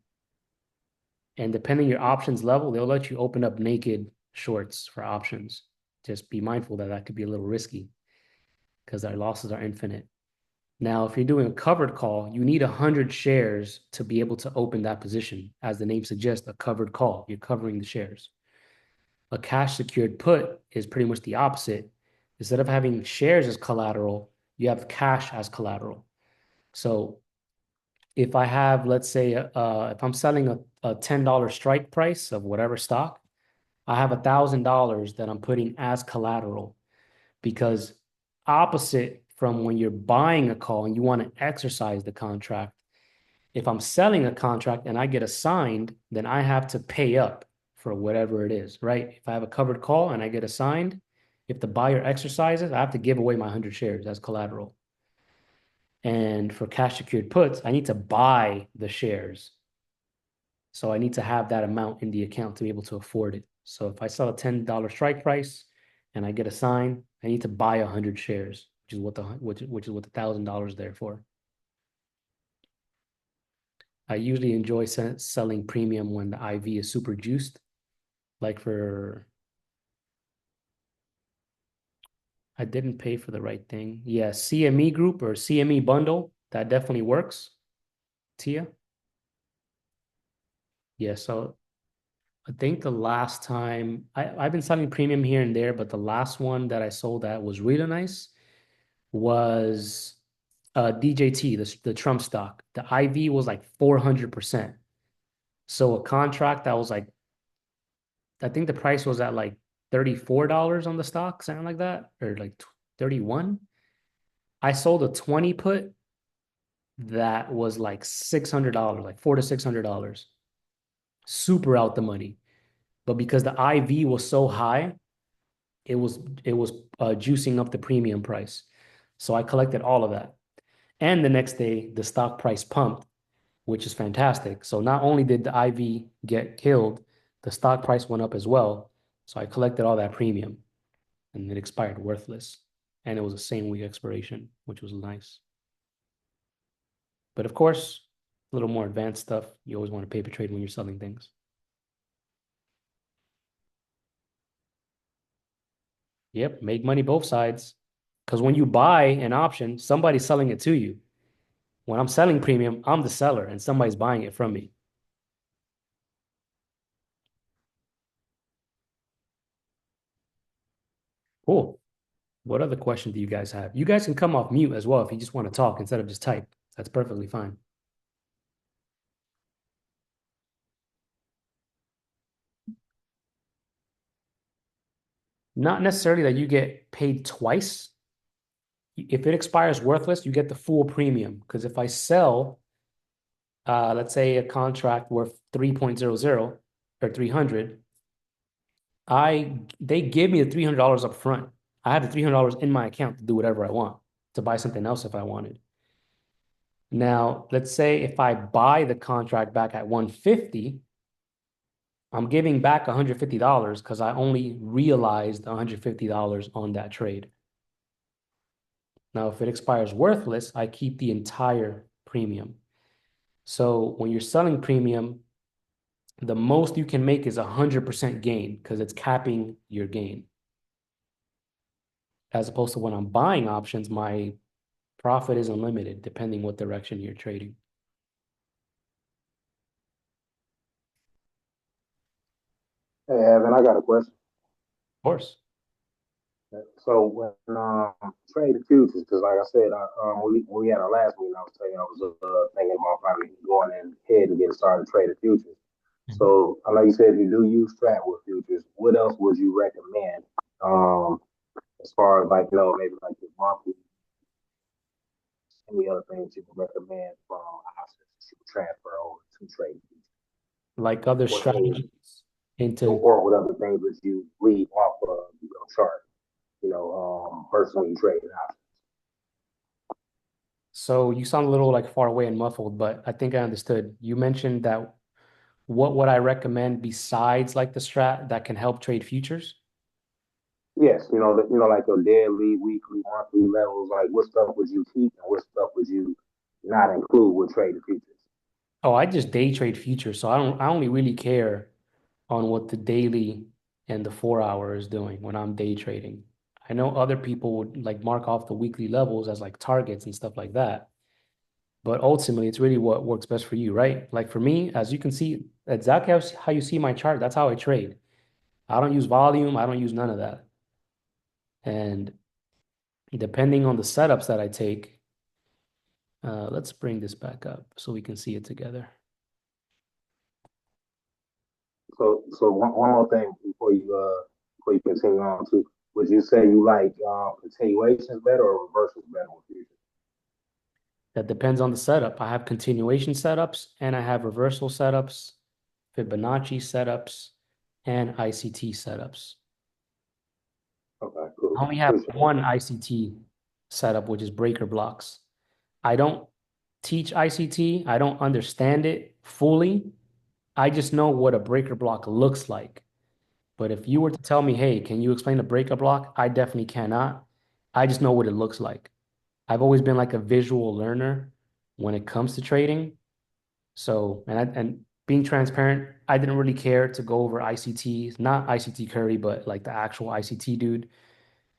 and depending on your options level, they'll let you open up naked shorts for options. Just be mindful that that could be a little risky because our losses are infinite. Now, if you're doing a covered call, you need 100 shares to be able to open that position. As the name suggests, a covered call, you're covering the shares. A cash secured put is pretty much the opposite. Instead of having shares as collateral, you have cash as collateral. So if I have, let's say, if I'm selling a $10 strike price of whatever stock, I have $1,000 that I'm putting as collateral because opposite from when you're buying a call and you want to exercise the contract, if I'm selling a contract and I get assigned, then I have to pay up for whatever it is, right? If I have a covered call and I get assigned, if the buyer exercises, I have to give away my 100 shares as collateral. And for cash secured puts, I need to buy the shares. So I need to have that amount in the account to be able to afford it. So if I sell a $10 strike price and I get assigned, I need to buy 100 shares, which is what the $1,000 there for. I usually enjoy selling premium when the IV is super juiced, like for, I didn't pay for the right thing. Yeah, CME group or CME bundle, that definitely works. Tia? Yeah, so I think the last time I've been selling premium here and there, but the last one that I sold that was really nice was DJT, the Trump stock. The IV was like 400%. So a contract that was like, I think the price was at like $34 on the stock, something like that, or like 31. I sold a 20 put that was like $600, like $400 to $600. Super out the money. But because the IV was so high, it was juicing up the premium price. So I collected all of that. And the next day, the stock price pumped, which is fantastic. So not only did the IV get killed, the stock price went up as well. So I collected all that premium and it expired worthless. And it was the same week expiration, which was nice. But of course, a little more advanced stuff. You always want to paper trade when you're selling things. Yep, make money both sides. Because when you buy an option, somebody's selling it to you. When I'm selling premium, I'm the seller and somebody's buying it from me. Cool. What other question do you guys have? You guys can come off mute as well if you just want to talk instead of just type. That's perfectly fine. Not necessarily that you get paid twice. If it expires worthless, you get the full premium. Because if I sell, let's say a contract worth 3.00 or 300, they give me the $300 up front. I have the $300 in my account to do whatever I want, to buy something else if I wanted. Now, let's say if I buy the contract back at 150, I'm giving back $150 because I only realized $150 on that trade. Now, if it expires worthless, I keep the entire premium. So when you're selling premium, the most you can make is 100% gain because it's capping your gain. As opposed to when I'm buying options, my profit is unlimited depending what direction you're trading. Hey, Evan, I got a question. Of course. So when trading futures, because like I said, when we had our last meeting, I was saying I was thinking about probably going in ahead and getting started trading futures. So I know you said you do use strat with futures. What else would you recommend? As far as like maybe like your monthly, any other things you would recommend from options to transfer over to trading futures? Like other What things, strategies into, or what other things that you leave off of chart? Personally trading options. so you sound a little like far away and muffled, but I think I understood. You mentioned that what would I recommend besides like the strat that can help trade futures? Yes, like your daily, weekly, monthly levels. Like, what stuff would you keep, and what stuff would you not include with trading futures? Oh, I just day trade futures, so I only really care on what the daily and the 4 hour is doing when I'm day trading. I know other people would like mark off the weekly levels as like targets and stuff like that. But ultimately, it's really what works best for you, right? Like for me, as you can see, exactly how you see my chart, that's how I trade. I don't use volume, I don't use none of that. And depending on the setups that I take, let's bring this back up so we can see it together. So one more thing before you continue on to, would you say you like continuations better or reversals better with futures? That depends on the setup. I have continuation setups and I have reversal setups, Fibonacci setups, and ICT setups. Okay, cool. I only have Appreciate it. one ICT setup, which is breaker blocks. I don't teach ICT. I don't understand it fully. I just know what a breaker block looks like. But if you were to tell me, hey, can you explain a breaker block? I definitely cannot. I just know what it looks like. I've always been like a visual learner when it comes to trading. So, and being transparent, I didn't really care to go over ICT, not ICT Curry, but like the actual ICT dude,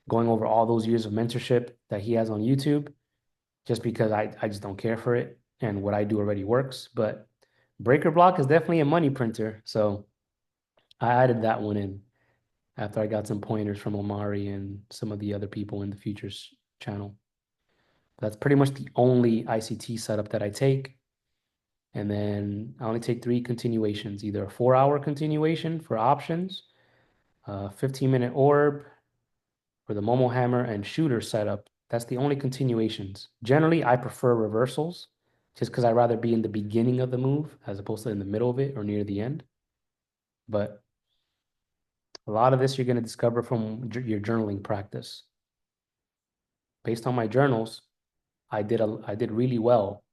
going over all those years of mentorship that he has on YouTube, just because I just don't care for it. And what I do already works. But breaker block is definitely a money printer. So I added that one in after I got some pointers from Omari and some of the other people in the futures channel. That's pretty much the only ICT setup that I take. And then I only take three continuations, either a 4 hour continuation for options, a 15-minute orb for the Momo hammer and shooter setup. That's the only continuations. Generally, I prefer reversals just because I'd rather be in the beginning of the move as opposed to in the middle of it or near the end. But a lot of this you're going to discover from your journaling practice. Based on my journals, I did really well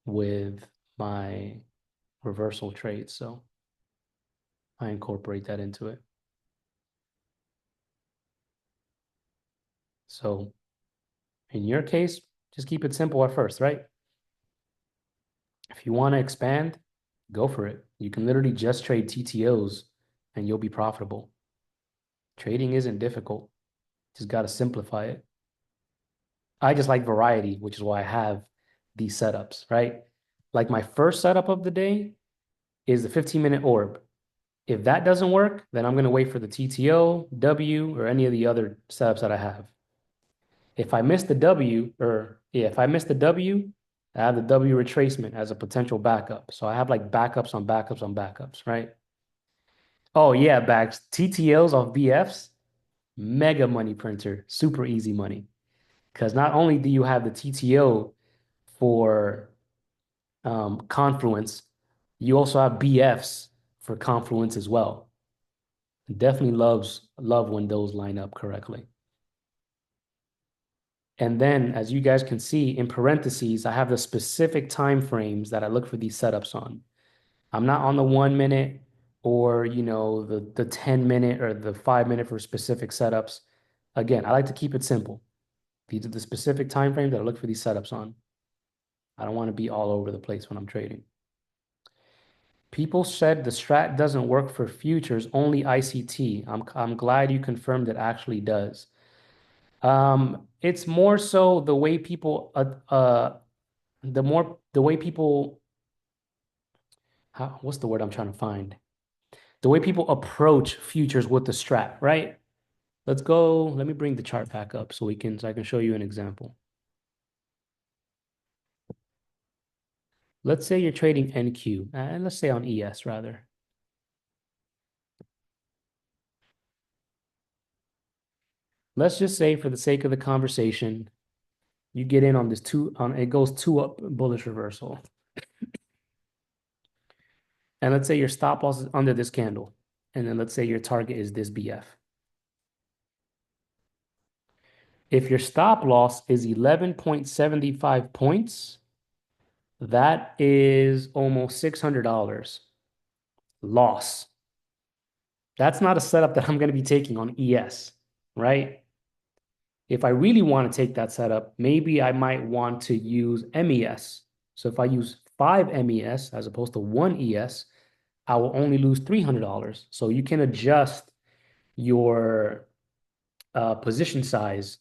with my reversal trades, so I incorporate that into it. So in your case, just keep it simple at first, right? If you want to expand, go for it. You can literally just trade TTOs and you'll be profitable. Trading isn't difficult. Just got to simplify it. I just like variety, which is why I have these setups, right? Like my first setup of the day is the 15-minute orb. If that doesn't work, then I'm going to wait for the TTO, W, or any of the other setups that I have. If I miss the W, or yeah, if I miss the W, I have the W retracement as a potential backup. So I have like backups on backups on backups, right? Oh yeah, backs TTLs off BFs, mega money printer, super easy money. Because not only do you have the TTO for Confluence, you also have BFs for Confluence as well. Definitely love when those line up correctly. And then, as you guys can see, in parentheses, I have the specific time frames that I look for these setups on. I'm not on the 1 minute or, the 10 minute or the 5 minute for specific setups. Again, I like to keep it simple. These are the specific time frames that I look for these setups on. I don't want to be all over the place when I'm trading. People said the strat doesn't work for futures, only ICT. I'm glad you confirmed it actually does. It's more so the way people the way people what's the word I'm trying to find? The way people approach futures with the strat, right? Let me bring the chart back up so I can show you an example. Let's say you're trading NQ, and let's say on ES rather. Let's just say for the sake of the conversation, you get in on this it goes two up bullish reversal. And let's say your stop loss is under this candle. And then let's say your target is this BF. If your stop loss is 11.75 points, that is almost $600 loss. That's not a setup that I'm going to be taking on ES. right? If I really want to take that setup, maybe I might want to use MES. So if I use 5 MES as opposed to 1 ES, I will only lose $300. So you can adjust your position size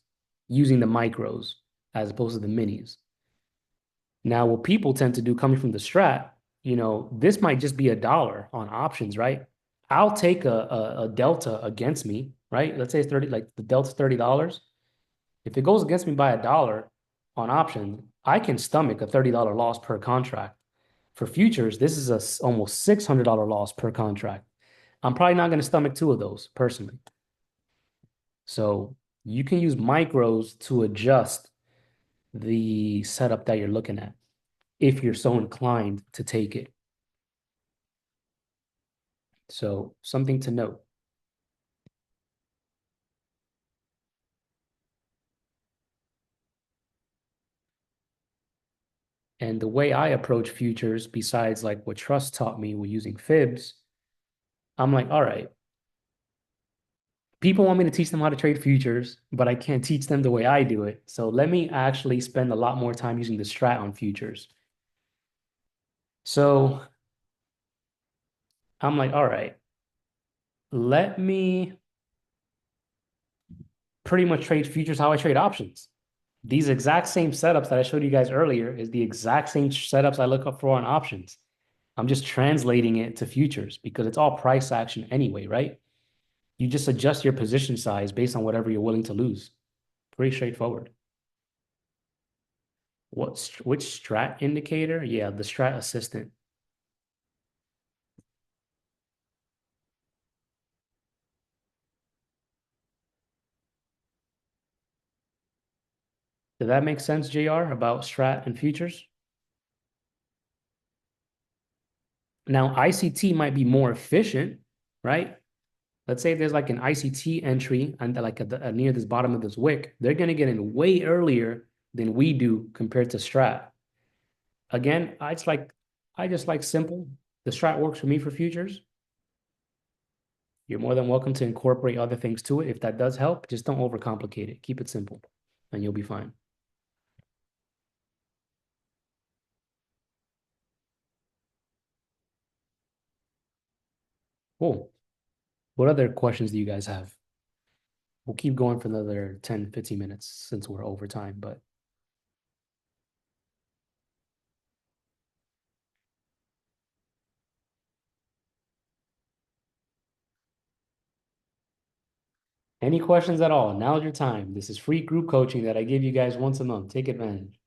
using the micros as opposed to the minis. Now, what people tend to do coming from the strat, this might just be $1 on options, right? I'll take a delta against me, right? Let's say it's 30, like the delta's $30. If it goes against me by $1 on option, I can stomach a $30 loss per contract. For futures, this is almost $600 loss per contract. I'm probably not going to stomach two of those personally. So you can use micros to adjust the setup that you're looking at if you're so inclined to take it. So something to note. And the way I approach futures, besides like what Trust taught me with using fibs, I'm like, all right, people want me to teach them how to trade futures, but I can't teach them the way I do it. So let me actually spend a lot more time using the strat on futures. So I'm like, all right, let me pretty much trade futures how I trade options. These exact same setups that I showed you guys earlier is the exact same setups I look up for on options. I'm just translating it to futures because it's all price action anyway, right? You just adjust your position size based on whatever you're willing to lose. Pretty straightforward. Which strat indicator? Yeah, the strat assistant. Did that make sense, JR, about strat and futures? Now, ICT might be more efficient, right? Let's say there's like an ICT entry and like near this bottom of this wick, they're going to get in way earlier than we do compared to strat. Again, I just like simple. The strat works for me for futures. You're more than welcome to incorporate other things to it. If that does help, just don't overcomplicate it. Keep it simple and you'll be fine. Cool. What other questions do you guys have? We'll keep going for another 10, 15 minutes since we're over time, but any questions at all? Now's your time. This is free group coaching that I give you guys once a month. Take advantage.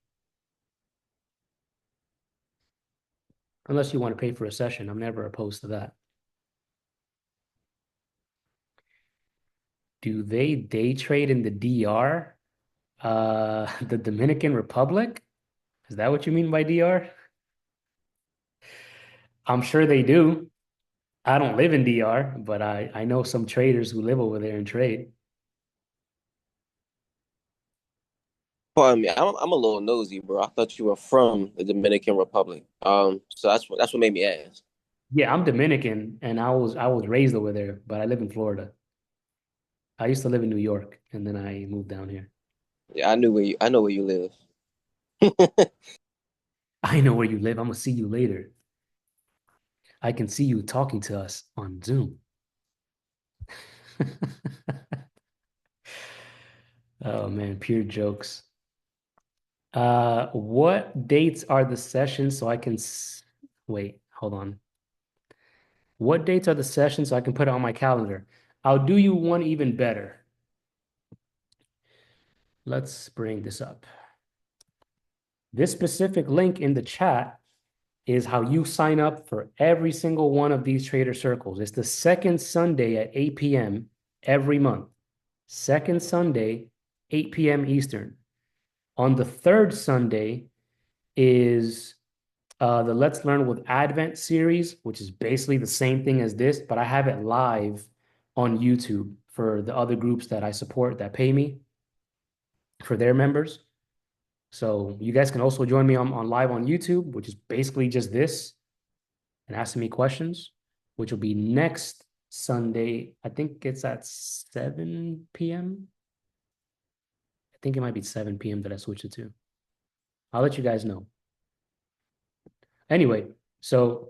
Unless you want to pay for a session. I'm never opposed to that. Do they day trade in the DR? The Dominican Republic? Is that what you mean by DR? I'm sure they do. I don't live in DR, but I know some traders who live over there and trade. Pardon me, I'm a little nosy, bro. I thought you were from the Dominican Republic. So that's what made me ask. Yeah, I'm Dominican and I was raised over there, but I live in Florida. I used to live in New York and then I moved down here. Yeah, I know where you live. I know where you live. I'm gonna see you later. I can see you talking to us on Zoom. Oh man, pure jokes. What dates are the sessions so I can wait, hold on. What dates are the sessions so I can put it on my calendar? I'll do you one even better. Let's bring this up. This specific link in the chat is how you sign up for every single one of these trader circles. It's the second Sunday at 8 p.m. every month. Second Sunday, 8 p.m. Eastern. On the third Sunday is the Let's Learn with Advent series, which is basically the same thing as this, but I have it live on YouTube for the other groups that I support that pay me for their members. So you guys can also join me on live on YouTube, which is basically just this and asking me questions, which will be next Sunday. I think it's at 7 p.m. I think it might be 7 p.m. that I switched it to. I'll let you guys know. Anyway, so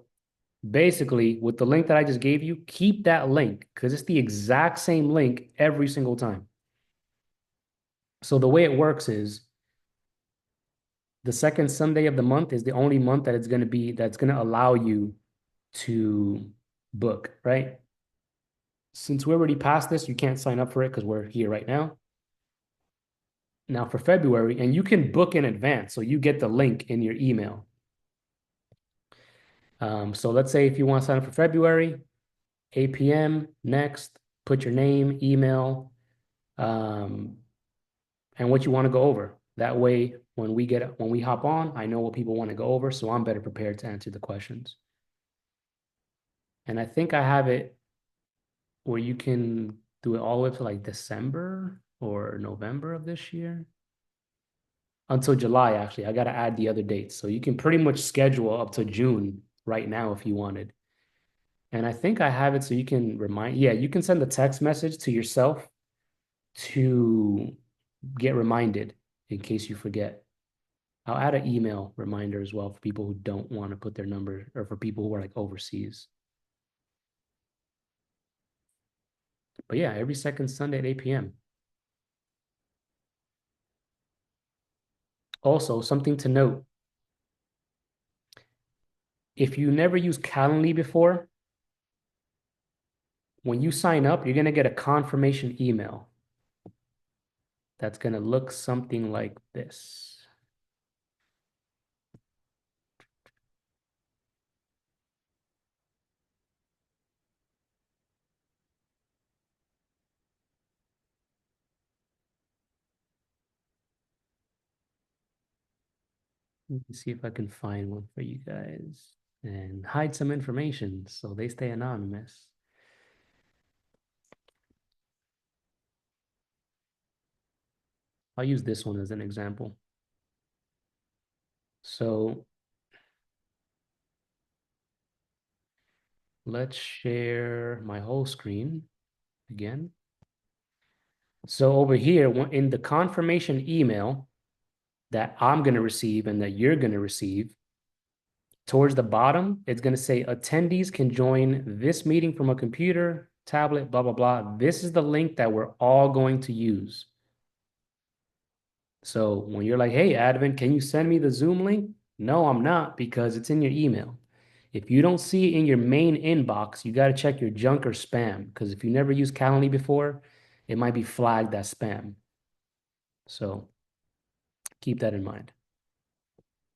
basically with the link that I just gave you, keep that link because it's the exact same link every single time. So the way it works is the second Sunday of the month is the only month that it's going to be, that's going to allow you to book, right? Since we're already past this, you can't sign up for it because we're here right now. Now for February, and you can book in advance, so you get the link in your email. So let's say if you want to sign up for February, 8 p.m. next, put your name, email, and what you want to go over. That way, when we hop on, I know what people want to go over, so I'm better prepared to answer the questions. And I think I have it where you can do it all the way up to like December or November of this year. Until July, actually. I got to add the other dates. So you can pretty much schedule up to June right now if you wanted. And I think I have it so you can you can send a text message to yourself to get reminded in case you forget. I'll add an email reminder as well for people who don't want to put their number, or for people who are like overseas. But yeah, every second Sunday at 8 p.m. Also, something to note. If you never used Calendly before, when you sign up, you're going to get a confirmation email that's going to look something like this. Let me see if I can find one for you guys and hide some information so they stay anonymous. I'll use this one as an example. So let's share my whole screen again. So over here, in the confirmation email that I'm going to receive and that you're going to receive, towards the bottom, it's going to say attendees can join this meeting from a computer, tablet, blah, blah, blah. This is the link that we're all going to use. So when you're like, hey, Advin, can you send me the Zoom link? No, I'm not, because it's in your email. If you don't see it in your main inbox, you got to check your junk or spam, because if you never used Calendly before, it might be flagged as spam. So keep that in mind.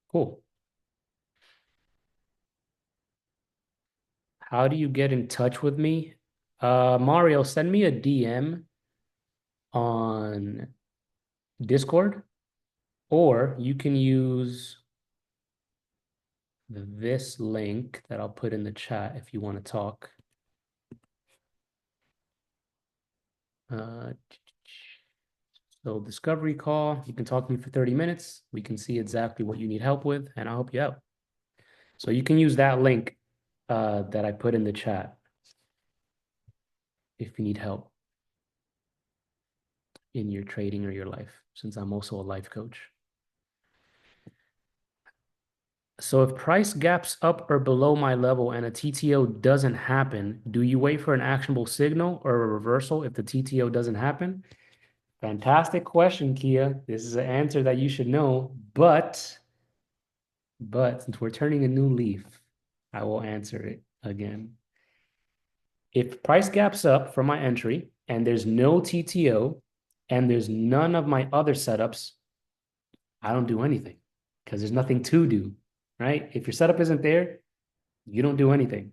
Cool. How do you get in touch with me? Mario, send me a DM on Discord, or you can use this link that I'll put in the chat if you want to talk. So discovery call, you can talk to me for 30 minutes. We can see exactly what you need help with, and I'll help you out. So you can use that link that I put in the chat if you need help in your trading or your life, since I'm also a life coach. So if price gaps up or below my level and a TTO doesn't happen, do you wait for an actionable signal or a reversal if the TTO doesn't happen? Fantastic question, Kia. This is an answer that you should know, but since we're turning a new leaf, I will answer it again. If price gaps up from my entry and there's no TTO and there's none of my other setups, I don't do anything because there's nothing to do, right? If your setup isn't there, you don't do anything.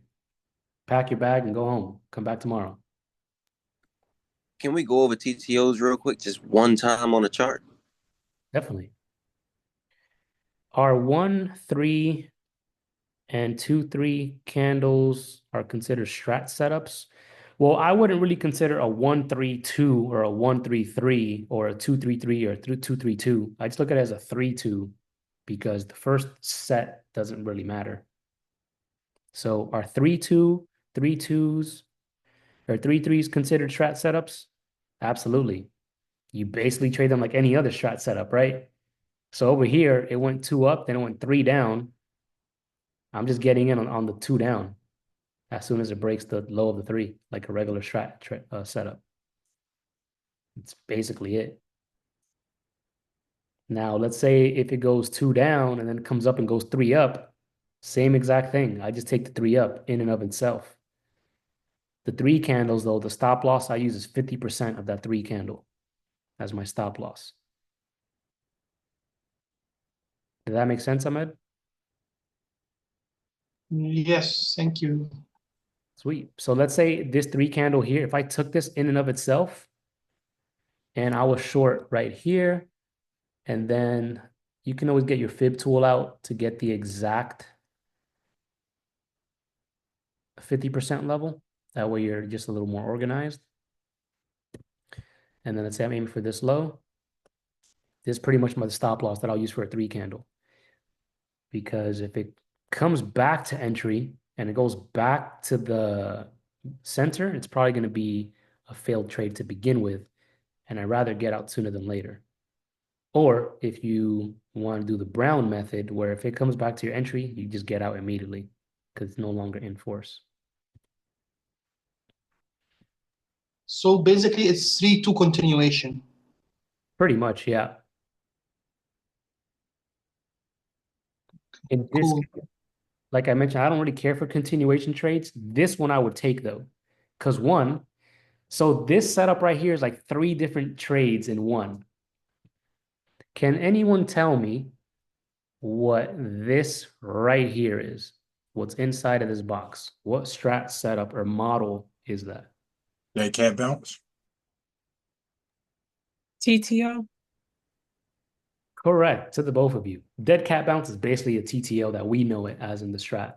Pack your bag and go home. Come back tomorrow. Can we go over TTOs real quick, just one time on the chart? Definitely. Our 1, 3, and 2, 3 candles are considered strat setups. Well, I wouldn't really consider a 1, 3, 2 or a 1, 3, 3 or a 2, 3, 3 or 2, 3, 2. I just look at it as a 3, 2 because the first set doesn't really matter. So our 3, 2, 3 2s, Are 3-3s considered strat setups? Absolutely. You basically trade them like any other strat setup, right? So over here, it went 2 up, then it went 3 down. I'm just getting in on the 2 down as soon as it breaks the low of the 3, like a regular strat setup. It's basically it. Now, let's say if it goes 2 down and then comes up and goes 3 up, same exact thing. I just take the 3 up in and of itself. The 3 candles, though, the stop loss I use is 50% of that 3 candle as my stop loss. Does that make sense, Ahmed? Yes, thank you. Sweet. So let's say this 3 candle here, if I took this in and of itself and I was short right here, and then you can always get your fib tool out to get the exact 50% level. That way you're just a little more organized. And then let's say I'm aiming for this low. This is pretty much my stop loss that I'll use for a 3 candle. Because if it comes back to entry and it goes back to the center, it's probably going to be a failed trade to begin with. And I'd rather get out sooner than later. Or if you want to do the brown method, where if it comes back to your entry, you just get out immediately because it's no longer in force. So basically, it's 3-2 continuation. Pretty much, yeah. In this, Cool. like I mentioned, I don't really care for continuation trades. This one I would take though, because one, so this setup right here is like 3 different trades in one. Can anyone tell me what this right here is? What's inside of this box? What strat setup or model is that? That cat bounce. TTO. Correct, to the both of you. Dead cat bounce is basically a TTO that we know it as in the strat.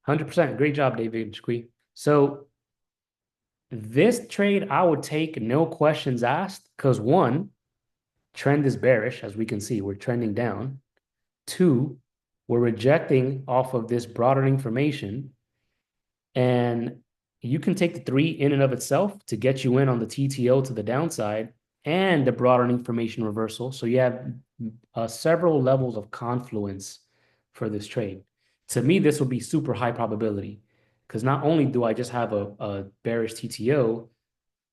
100%. Great job, David Shqui. So this trade I would take no questions asked because one, trend is bearish, as we can see, we're trending down. 2, we're rejecting off of this broader information. And you can take the 3 in and of itself to get you in on the TTO to the downside and the broader information reversal. So you have several levels of confluence for this trade. To me, this will be super high probability because not only do I just have a bearish TTO,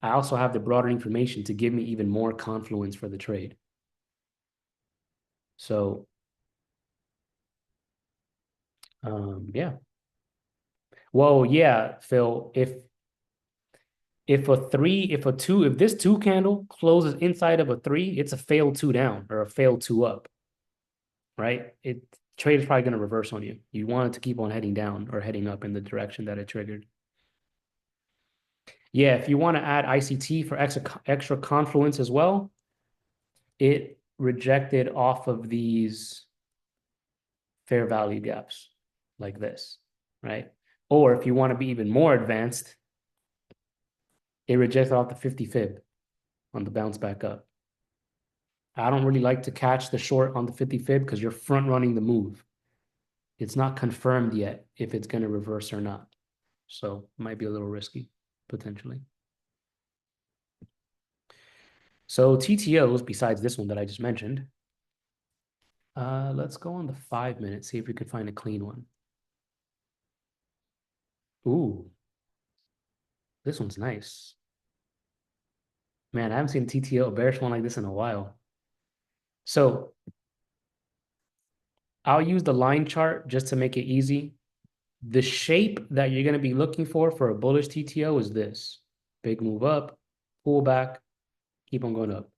I also have the broader information to give me even more confluence for the trade. So, yeah. Well, yeah, Phil, if this 2 candle closes inside of a 3, it's a failed 2 down or a failed 2 up, right? Trade is probably going to reverse on you. You want it to keep on heading down or heading up in the direction that it triggered. Yeah, if you want to add ICT for extra confluence as well, it rejected off of these fair value gaps like this, right? Or if you want to be even more advanced, it rejected off the 50 fib on the bounce back up. I don't really like to catch the short on the 50 fib because you're front running the move. It's not confirmed yet if it's going to reverse or not. So it might be a little risky, potentially. So TTOs, besides this one that I just mentioned, let's go on the 5 minutes, see if we could find a clean one. Ooh, this one's nice. Man, I haven't seen a TTO, a bearish one like this in a while. So I'll use the line chart just to make it easy. The shape that you're going to be looking for a bullish TTO is this. Big move up, pull back, keep on going up.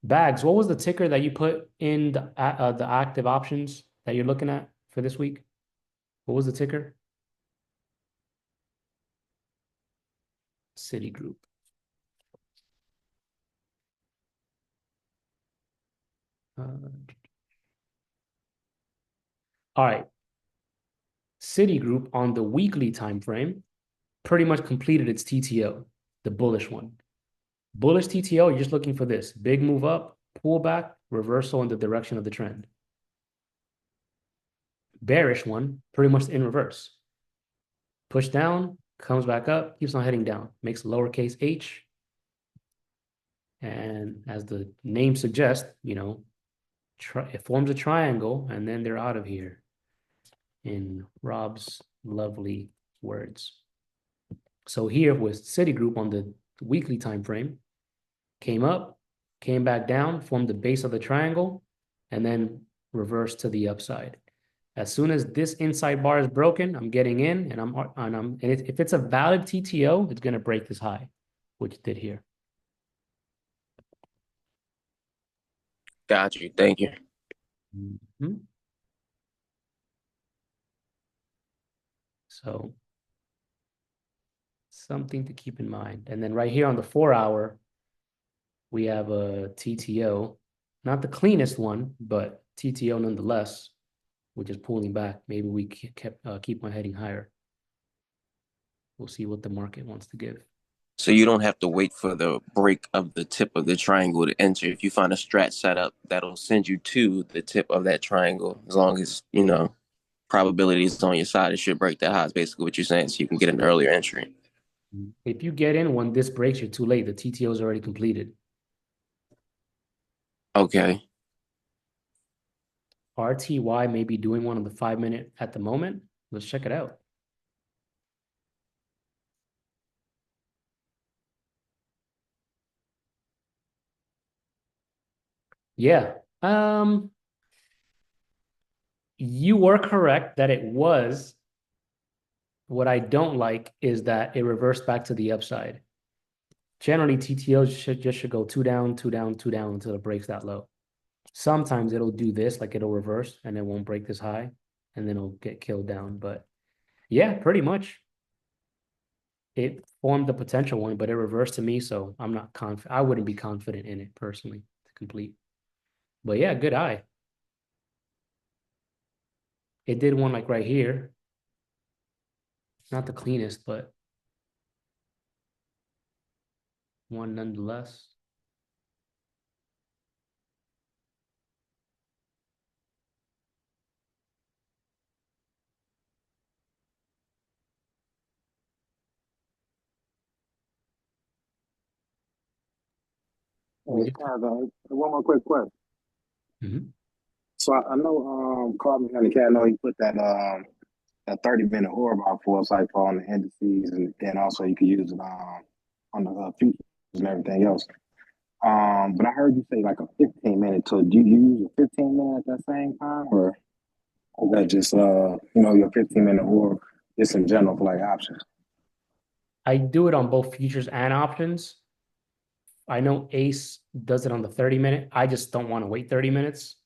Bags, what was the ticker that you put in the active options that you're looking at for this week? What was the ticker? Citigroup. All right. Citigroup on the weekly time frame pretty much completed its TTO, the bullish one. Bullish TTO, you're just looking for this. Big move up, pull back, reversal in the direction of the trend. Bearish one, pretty much in reverse. Push down, comes back up, keeps on heading down, makes lowercase h. And as the name suggests, it forms a triangle, and then they're out of here in Rob's lovely words. So here with Citigroup on the weekly time frame, came up, came back down, formed the base of the triangle, and then reversed to the upside. As soon as this inside bar is broken, I'm getting in, and if it's a valid TTO, it's gonna break this high, which it did here. Got you. Thank you. Mhm. So something to keep in mind. And then right here on the 4 hour, we have a TTO, not the cleanest one, but TTO nonetheless, which is pulling back. Maybe we keep on heading higher. We'll see what the market wants to give. So you don't have to wait for the break of the tip of the triangle to enter. If you find a strat setup, that'll send you to the tip of that triangle. As long as, probability is on your side, it should break that high is basically what you're saying, so you can get an earlier entry. If you get in when this breaks, you're too late. The TTO is already completed. Okay. RTY may be doing one on the 5 minute at the moment. Let's check it out. Yeah. You were correct that it was. What I don't like is that it reversed back to the upside. Generally, TTOs should go two down, two down, two down until it breaks that low. Sometimes it'll do this, like it'll reverse and it won't break this high, and then it'll get killed down. But yeah, pretty much. It formed the potential one, but it reversed to me, so I'm not confident. I wouldn't be confident in it personally to complete. But yeah, good eye. It did one like right here. Not the cleanest, but one nonetheless. Hey, one more quick question. Mhm. So I know Carbon had the cat. I know he put that 30-minute orb out for us, like on the indices, and then also you could use it on the futures and everything else. But I heard you say like a 15-minute. So do you use a 15-minute at that same time, or is that just your 15-minute orb just in general for like options? I do it on both futures and options. I know Ace does it on the 30-minute. I just don't want to wait 30 minutes.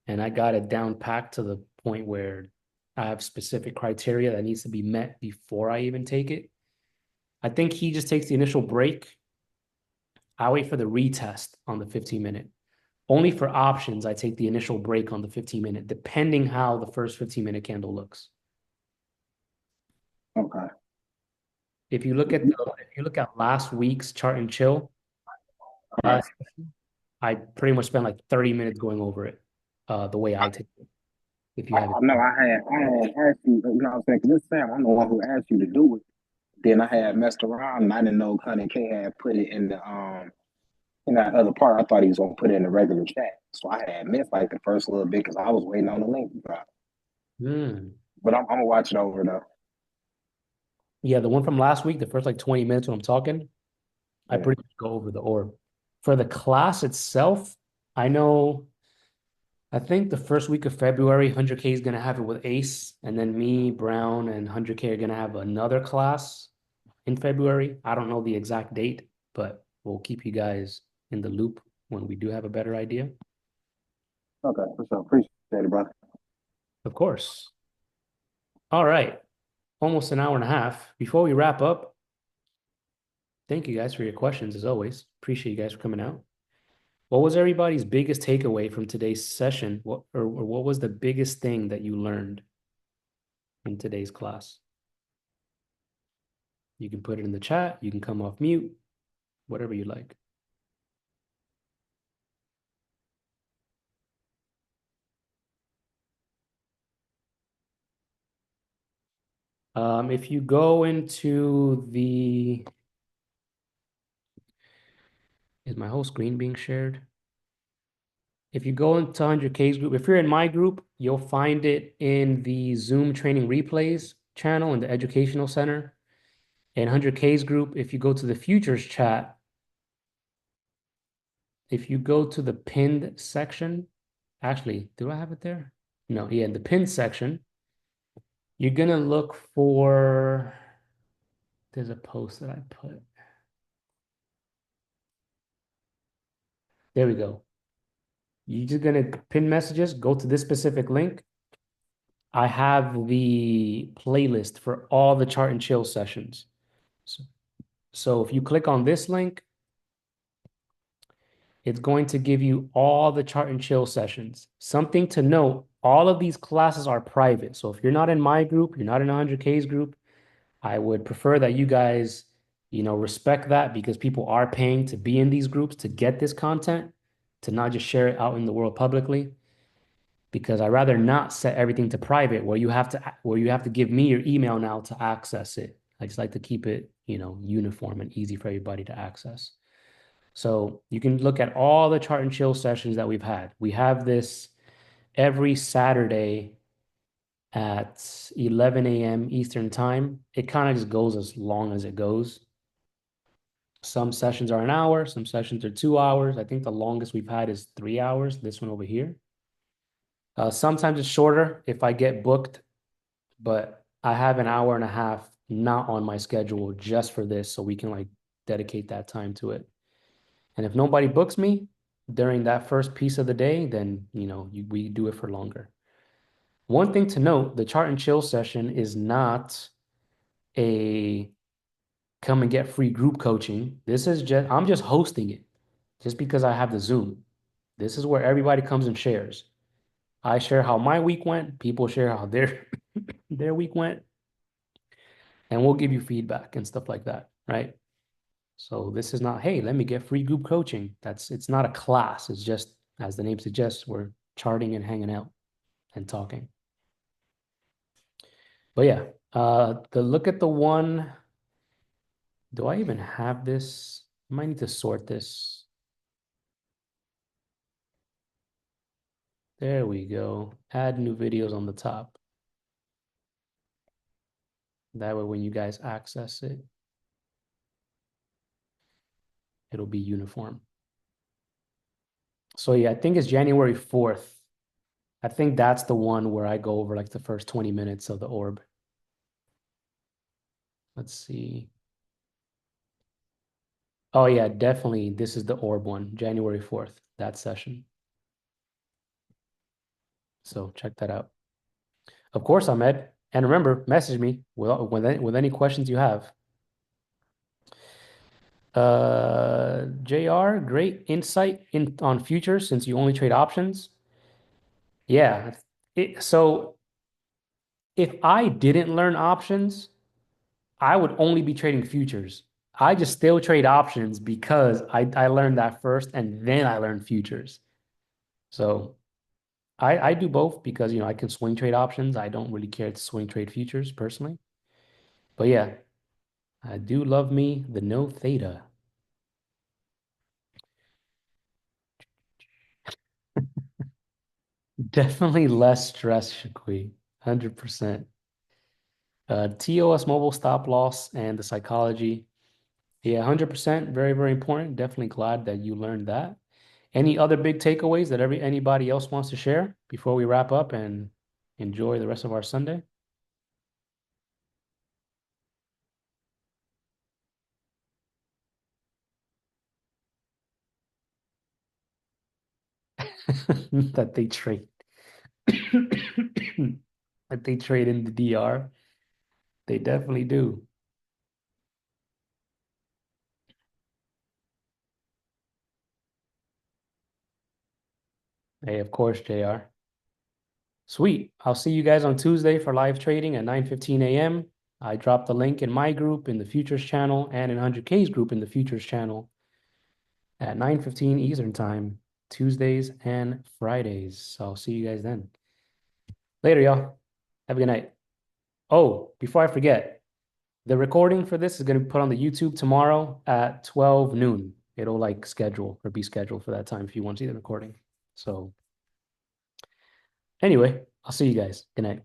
And I got it down packed to the point where I have specific criteria that needs to be met before I even take it. I think he just takes the initial break. I wait for the retest on the 15-minute. Only for options, I take the initial break on the 15-minute, depending how the first 15-minute candle looks. Okay. If you look at last week's chart and chill, I pretty much spent like 30 minutes going over it, the way I take it. If you have it. No, I had asked you, you know what I'm saying? 'Cause this Sam, I'm the one who asked you to do it. Then I had messed around and I didn't know Cunning K had put it in that other part. I thought he was gonna put it in the regular chat. So I had missed like the first little bit because I was waiting on the link to drop. But I'm gonna watch it over though. Yeah, the one from last week, the first like 20 minutes when I'm talking, I Yeah. pretty much go over the orb. For the class itself, I think the first week of February, 100K is going to have it with Ace, and then me, Brown, and 100K are going to have another class in February. I don't know the exact date, but we'll keep you guys in the loop when we do have a better idea. Okay, for sure. Appreciate it, brother. Of course. All right. Almost an hour and a half. Before we wrap up, thank you guys for your questions as always. Appreciate you guys for coming out. What was everybody's biggest takeaway from today's session? What was the biggest thing that you learned in today's class? You can put it in the chat. You can come off mute, whatever you like. If you go into the, is my whole screen being shared? If you go into 100K's group, if you're in my group, you'll find it in the Zoom training replays channel in the educational center. In 100K's group, if you go to the futures chat, if you go to the pinned section, actually, do I have it there? No, yeah, in the pinned section, you're gonna look for, there's a post that I put. There we go. You're just gonna pin messages, go to this specific link. I have the playlist for all the chart and chill sessions. So if you click on this link, it's going to give you all the chart and chill sessions. Something to note, all of these classes are private. So if you're not in my group, you're not in 100K's group, I would prefer that you guys, respect that because people are paying to be in these groups to get this content, to not just share it out in the world publicly. Because I'd rather not set everything to private where you have to give me your email now to access it. I just like to keep it, uniform and easy for everybody to access. So you can look at all the chart and chill sessions that we've had. We have this every Saturday at 11 a.m. Eastern time. It kind of just goes as long as it goes. Some sessions are an hour, some sessions are 2 hours. I think the longest we've had is 3 hours, this one over here. Sometimes it's shorter if I get booked, but I have an hour and a half not on my schedule just for this, so we can dedicate that time to it. And if nobody books me during that first piece of the day, then we do it for longer. One thing to note, the chart and chill session is not a come and get free group coaching. I'm just hosting it just because I have the Zoom. This is where everybody comes and shares. I share how my week went, people share how their week went, and we'll give you feedback and stuff like that, right? So this is not, hey, let me get free group coaching. It's not a class. It's just, as the name suggests, we're charting and hanging out and talking. But yeah, look at the one. Do I even have this? I might need to sort this. There we go. Add new videos on the top. That way, when you guys access it, it'll be uniform. So yeah, I think it's January 4th. I think that's the one where I go over the first 20 minutes of the orb. Let's see. Oh yeah, definitely. This is the orb one, January 4th, that session. So check that out. Of course, Ahmed. And remember, message me with any questions you have. JR, great insight on futures since you only trade options. Yeah. So if I didn't learn options, I would only be trading futures. I just still trade options because I learned that first and then I learned futures. So I do both because I can swing trade options. I don't really care to swing trade futures personally. But yeah, I do love me the no theta. Definitely less stress, Shaqui. 100%. TOS mobile stop loss and the psychology. Yeah, 100%. Very, very important. Definitely glad that you learned that. Any other big takeaways that anybody else wants to share before we wrap up and enjoy the rest of our Sunday? That they trade. That they trade in the DR. They definitely do. Hey, of course, JR. Sweet. I'll see you guys on Tuesday for live trading at 9:15 a.m. I dropped the link in my group in the futures channel and in 100K's group in the futures channel at 9:15 Eastern time, Tuesdays and Fridays. So I'll see you guys then. Later, y'all. Have a good night. Oh, before I forget, the recording for this is going to be put on the YouTube tomorrow at 12 noon. It'll like schedule or be scheduled for that time if you want to see the recording. So anyway, I'll see you guys. Good night.